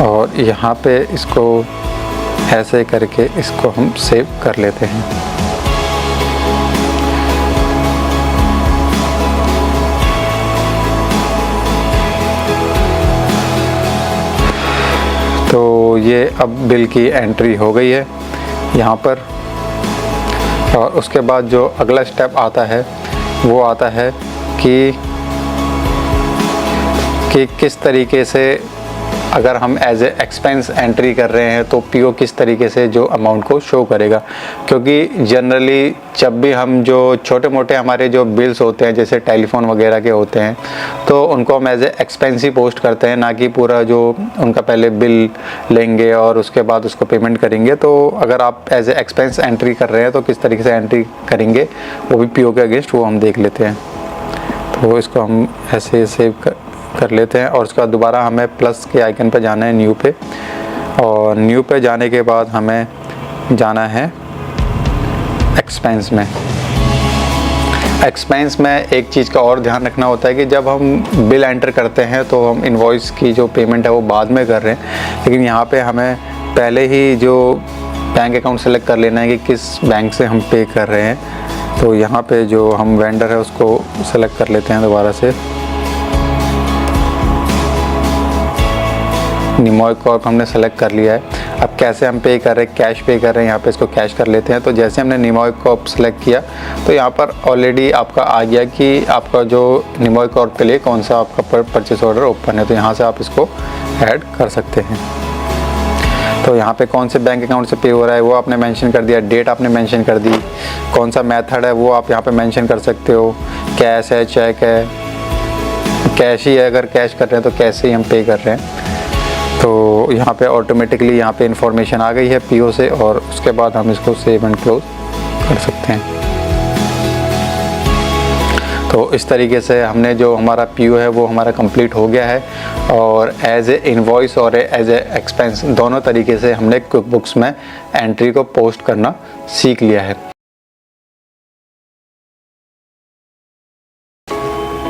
और यहाँ पे इसको ऐसे करके इसको हम सेव कर लेते हैं। तो ये अब बिल की एंट्री हो गई है यहाँ पर। और उसके बाद जो अगला स्टेप आता है वो आता है कि किस तरीके से अगर हम एज ए एक्सपेंस एंट्री कर रहे हैं तो पीओ किस तरीके से जो अमाउंट को शो करेगा। क्योंकि जनरली जब भी हम जो छोटे मोटे हमारे जो बिल्स होते हैं जैसे टेलीफोन वगैरह के होते हैं तो उनको हम एज ए एक्सपेंस ही पोस्ट करते हैं, ना कि पूरा जो उनका पहले बिल लेंगे और उसके बाद उसको पेमेंट करेंगे। तो अगर आप एज ए एक्सपेंस एंट्री कर रहे हैं तो किस तरीके से एंट्री करेंगे वो भी पीओ के अगेंस्ट वो हम देख लेते हैं। तो इसको हम ऐसे सेव कर लेते हैं और उसके बाद दोबारा हमें प्लस के आइकन पर जाना है, न्यू पे। और न्यू पे जाने के बाद हमें जाना है एक्सपेंस में। एक्सपेंस में एक चीज़ का और ध्यान रखना होता है कि जब हम बिल एंटर करते हैं तो हम इनवॉइस की जो पेमेंट है वो बाद में कर रहे हैं, लेकिन यहाँ पे हमें पहले ही जो बैंक अकाउंट सेलेक्ट कर लेना है कि किस बैंक से हम पे कर रहे हैं। तो यहाँ पे जो हम वेंडर है उसको सेलेक्ट कर लेते हैं दोबारा से। निमॉय कॉर्प हमने सेलेक्ट कर लिया है। अब कैसे हम पे कर रहे हैं, कैश पे कर रहे हैं, यहाँ पे इसको कैश कर लेते हैं। तो जैसे हमने निमॉय कॉर्प सेलेक्ट किया तो यहाँ पर ऑलरेडी आपका आ गया कि आपका जो निमॉय कॉर्प के लिए कौन सा आपका परचेस ऑर्डर ओपन है। तो यहाँ से आप इसको ऐड कर सकते हैं। तो यहाँ पे कौन से बैंक अकाउंट से पे हो रहा है वो आपने मेंशन कर दिया, डेट आपने मेंशन कर दी, कौन सा मेथड है वो आप यहाँ पे मेंशन कर सकते हो, कैश है, चेक है, कैश ही है। अगर कैश कर रहे हैं तो कैसे ही हम पे कर रहे हैं। तो यहाँ पे ऑटोमेटिकली यहाँ पे इंफॉर्मेशन आ गई है पीओ से और उसके बाद हम इसको सेव एंड क्लोज कर सकते हैं। तो इस तरीके से हमने जो हमारा पीओ है वो हमारा कंप्लीट हो गया है और एज ए इनवॉइस और एज ए एक्सपेंस दोनों तरीके से हमने क्विक बुक्स में एंट्री को पोस्ट करना सीख लिया है।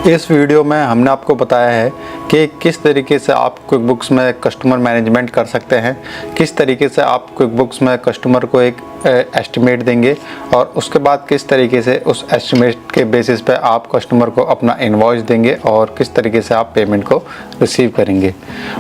इस वीडियो में हमने आपको बताया है कि किस तरीके से आप क्विक बुक्स में कस्टमर मैनेजमेंट कर सकते हैं, किस तरीके से आप क्विक बुक्स में कस्टमर को एक एस्टिमेट देंगे और उसके बाद किस तरीके से उस एस्टिमेट के बेसिस पे आप कस्टमर को अपना इनवॉइस देंगे और किस तरीके से आप पेमेंट को रिसीव करेंगे।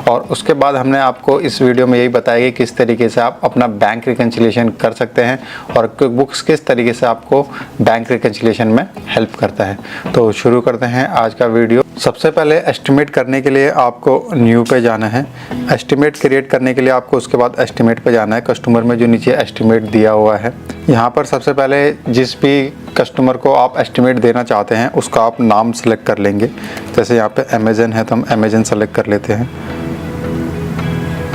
और उसके बाद हमने आपको इस वीडियो में यही बताया कि किस तरीके से आप अपना बैंक रिकन्सिलिएशन कर सकते हैं और क्विक बुक्स किस तरीके से आपको बैंक रिकन्सिलिएशन में हेल्प करता है। तो शुरू करते हैं आज का वीडियो। सबसे पहले एस्टिमेट करने के लिए आपको न्यू पे जाना है। एस्टिमेट क्रिएट करने के लिए आपको उसके बाद एस्टिमेट पे जाना है। कस्टमर में जो नीचे एस्टिमेट दिया हुआ है यहाँ पर सबसे पहले जिस भी कस्टमर को आप एस्टिमेट देना चाहते हैं उसका आप नाम सेलेक्ट कर लेंगे। जैसे यहाँ पे अमेज़न है तो हम अमेज़न सेलेक्ट कर लेते हैं।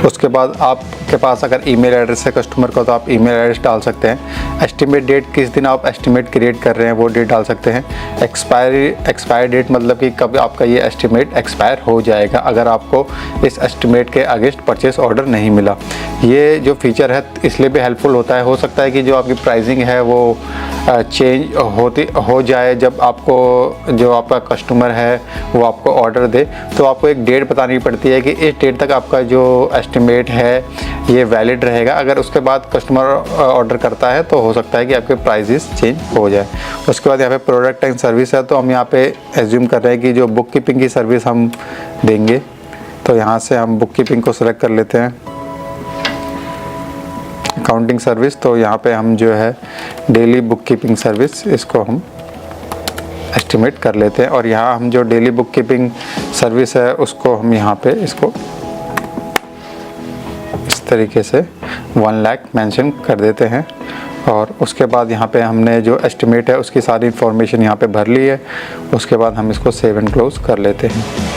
उसके बाद आपके पास अगर ईमेल एड्रेस है कस्टमर का तो आप ईमेल एड्रेस डाल सकते हैं। एस्टिमेट डेट किस दिन आप एस्टिमेट क्रिएट कर रहे हैं वो डेट डाल सकते हैं। एक्सपायर डेट मतलब कि कब आपका ये एस्टिमेट एक्सपायर हो जाएगा अगर आपको इस एस्टिमेट के अगेंस्ट परचेस ऑर्डर नहीं मिला। ये जो फीचर है इसलिए भी हेल्पफुल होता है। हो सकता है कि जो आपकी प्राइसिंग है वो चेंज हो जाए जब आपको जो आपका कस्टमर है वो आपको ऑर्डर दे, तो आपको एक डेट बतानी पड़ती है कि इस डेट तक आपका जो एस्टिमेट है ये वैलिड रहेगा। अगर उसके बाद कस्टमर ऑर्डर करता है तो हो सकता है कि आपके प्राइसेस चेंज हो जाए। उसके बाद यहाँ पे प्रोडक्ट एंड सर्विस है तो हम यहाँ पे एज्यूम कर रहे हैं कि जो बुक कीपिंग की सर्विस हम देंगे। तो यहाँ से हम बुक कीपिंग को सेलेक्ट कर लेते हैं, अकाउंटिंग सर्विस। तो यहाँ पे हम जो है डेली बुक कीपिंग सर्विस इसको हम एस्टिमेट कर लेते हैं और यहाँ हम जो डेली बुक कीपिंग सर्विस है उसको हम यहाँ पे इसको इस तरीके से 1 लाख मेंशन कर देते हैं। और उसके बाद यहाँ पे हमने जो एस्टिमेट है उसकी सारी इन्फॉर्मेशन यहाँ पे भर ली है। उसके बाद हम इसको सेव एंड क्लोज कर लेते हैं।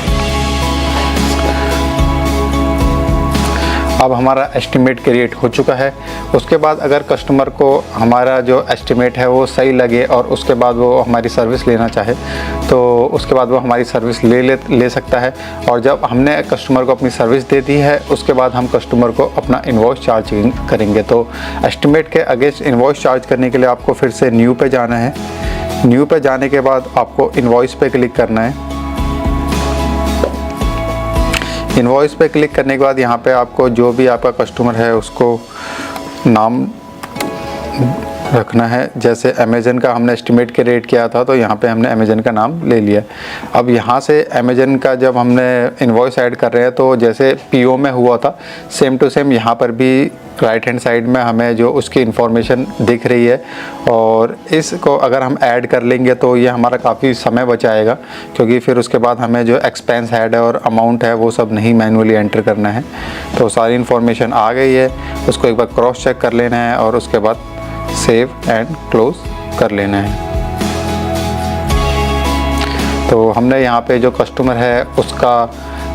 अब हमारा एस्टिमेट क्रिएट हो चुका है। उसके बाद अगर कस्टमर को हमारा जो एस्टिमेट है वो सही लगे और उसके बाद वो हमारी सर्विस लेना चाहे तो उसके बाद वो हमारी सर्विस ले सकता है। और जब हमने कस्टमर को अपनी सर्विस दे दी है उसके बाद हम कस्टमर को अपना इनवॉइस चार्ज करेंगे। तो एस्टिमेट के अगेंस्ट इनवॉइस चार्ज करने के लिए आपको फिर से न्यू पे जाना है। न्यू पे जाने के बाद आपको इनवॉइस पे क्लिक करना है। इनवॉइस पे क्लिक करने के बाद यहाँ पे आपको जो भी आपका कस्टमर है उसको नाम रखना है। जैसे अमेज़न का हमने एस्टिमेट के रेट किया था तो यहाँ पे हमने अमेज़न का नाम ले लिया। अब यहाँ से अमेज़न का जब हमने इनवॉइस ऐड कर रहे हैं तो जैसे पीओ में हुआ था सेम टू सेम यहाँ पर भी राइट हैंड साइड में हमें जो उसकी इन्फॉर्मेशन दिख रही है। और इसको अगर हम ऐड कर लेंगे तो ये हमारा काफ़ी समय बचाएगा, क्योंकि फिर उसके बाद हमें जो एक्सपेंस हेड है और अमाउंट है वो सब नहीं मैनुअली एंटर करना है। तो सारी इन्फॉर्मेशन आ गई है, उसको एक बार क्रॉस चेक कर लेना है और उसके बाद सेव एंड क्लोज कर लेना है। तो हमने यहाँ पे जो कस्टमर है उसका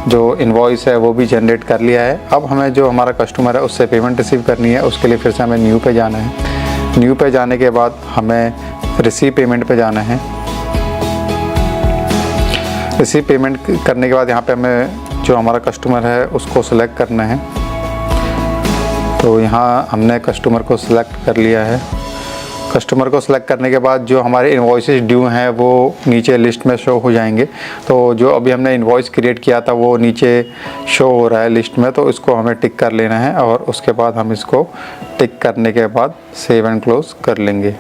जो इनवॉइस है वो भी जनरेट कर लिया है। अब हमें जो हमारा कस्टमर है उससे पेमेंट रिसीव करनी है। उसके लिए फिर से हमें न्यू पे जाना है। न्यू पे जाने के बाद हमें रिसीव पेमेंट पे जाना है। रिसीव पेमेंट करने के बाद यहाँ पे हमें जो हमारा कस्टमर है उसको सिलेक्ट करना है। तो यहाँ हमने कस्टमर को सिलेक्ट कर लिया है। कस्टमर को सिलेक्ट करने के बाद जो हमारे इनवॉइसेस ड्यू हैं वो नीचे लिस्ट में शो हो जाएंगे। तो जो अभी हमने इनवॉइस क्रिएट किया था वो नीचे शो हो रहा है लिस्ट में, तो इसको हमें टिक कर लेना है और उसके बाद हम इसको टिक करने के बाद सेव एंड क्लोज कर लेंगे।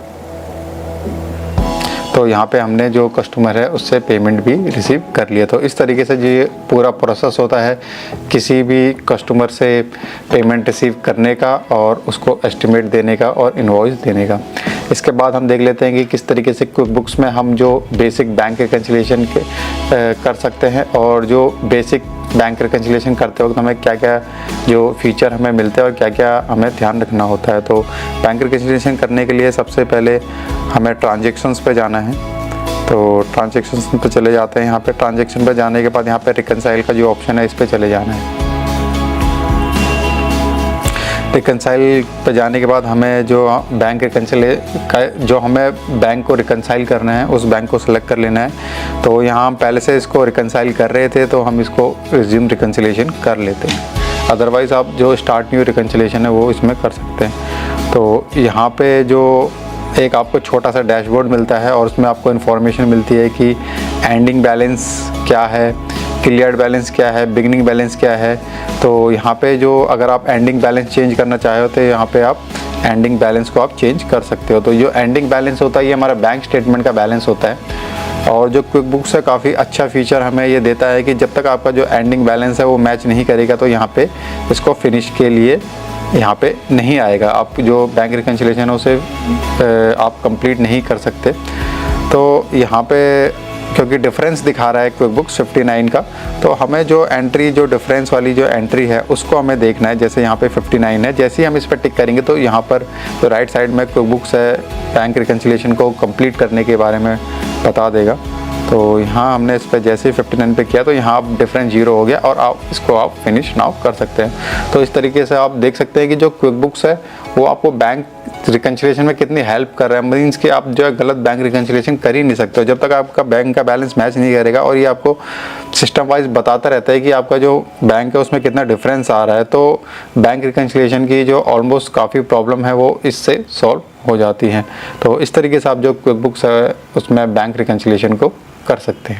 तो यहाँ पे हमने जो कस्टमर है उससे पेमेंट भी रिसीव कर लिया। तो इस तरीके से ये पूरा प्रोसेस होता है किसी भी कस्टमर से पेमेंट रिसीव करने का और उसको एस्टिमेट देने का और इनवॉइस देने का। इसके बाद हम देख लेते हैं कि किस तरीके से क्विकबुक्स में हम जो बेसिक बैंक रिकन्सिलिएशन कर सकते हैं और जो बेसिक बैंक रिकन्सिलिएशन करते वक्त हमें क्या क्या जो फीचर हमें मिलते हैं और क्या क्या हमें ध्यान रखना होता है। तो बैंक रिकन्सिलिएशन करने के लिए सबसे पहले हमें ट्रांजेक्शन्स पे जाना है। तो ट्रांजेक्शन्स पे चले जाते हैं। यहाँ पे ट्रांजेक्शन पे जाने के बाद यहाँ पे रिकन्साइल का जो ऑप्शन है इस पे चले जाना है। रिकन्साइल पे जाने के बाद हमें जो बैंक जो हमें बैंक को रिकन्साइल करना है उस बैंक को सिलेक्ट कर लेना है। तो यहाँ हम पहले से इसको रिकन्साइल कर रहे थे तो हम इसको रिज्यूम रिकन्सिलिएशन कर लेते हैं। अदरवाइज़ आप जो स्टार्ट न्यू रिकन्सिलिएशन है वो इसमें कर सकते हैं। तो यहाँ पे जो एक आपको छोटा सा डैशबोर्ड मिलता है और उसमें आपको इन्फॉर्मेशन मिलती है कि एंडिंग बैलेंस क्या है, क्लियर्ड बैलेंस क्या है, बिगिनिंग बैलेंस क्या है। तो यहाँ पे जो अगर आप एंडिंग बैलेंस चेंज करना चाहे हो तो यहाँ पे आप एंडिंग बैलेंस को आप चेंज कर सकते हो। तो जो एंडिंग बैलेंस होता है ये हमारा बैंक स्टेटमेंट का बैलेंस होता है। और जो क्विकबुक्स है काफ़ी अच्छा फीचर हमें ये देता है कि जब तक आपका जो एंडिंग बैलेंस है वो मैच नहीं करेगा तो यहाँ पे इसको फिनिश के लिए यहाँ पे नहीं आएगा। आप जो बैंक रिकन्सिलिएशन है उसे आप कंप्लीट नहीं कर सकते। तो यहाँ पे क्योंकि डिफरेंस दिखा रहा है क्विकबुक्स 59 का, तो हमें जो एंट्री जो डिफरेंस वाली जो एंट्री है उसको हमें देखना है। जैसे यहाँ पे 59 है, जैसे ही हम इस पर टिक करेंगे तो यहाँ पर जो राइट साइड में क्विकबुक्स है बैंक रिकन्सिलिएशन को कंप्लीट करने के बारे में बता देगा। तो यहाँ हमने इस पर जैसे ही 59 पे किया तो यहाँ आप डिफरेंस 0 हो गया और आप इसको आप फिनिश नाउ कर सकते हैं। तो इस तरीके से आप देख सकते हैं कि जो क्विकबुक्स है वो आपको बैंक रिकन्सिलिएशन में कितनी हेल्प कर रहा है। मीन्स कि आप जो है गलत बैंक रिकन्सिलिएशन कर ही नहीं सकते हो जब तक आपका बैंक का बैलेंस मैच नहीं करेगा। और ये आपको सिस्टम वाइज बताता रहता है कि आपका जो बैंक है उसमें कितना डिफरेंस आ रहा है। तो बैंक रिकन्सिलिएशन की जो ऑलमोस्ट काफ़ी प्रॉब्लम है वो इससे सॉल्व हो जाती हैं। तो इस तरीके से आप जो क्विकबुक्स है उसमें बैंक रिकन्सिलिएशन को कर सकते हैं।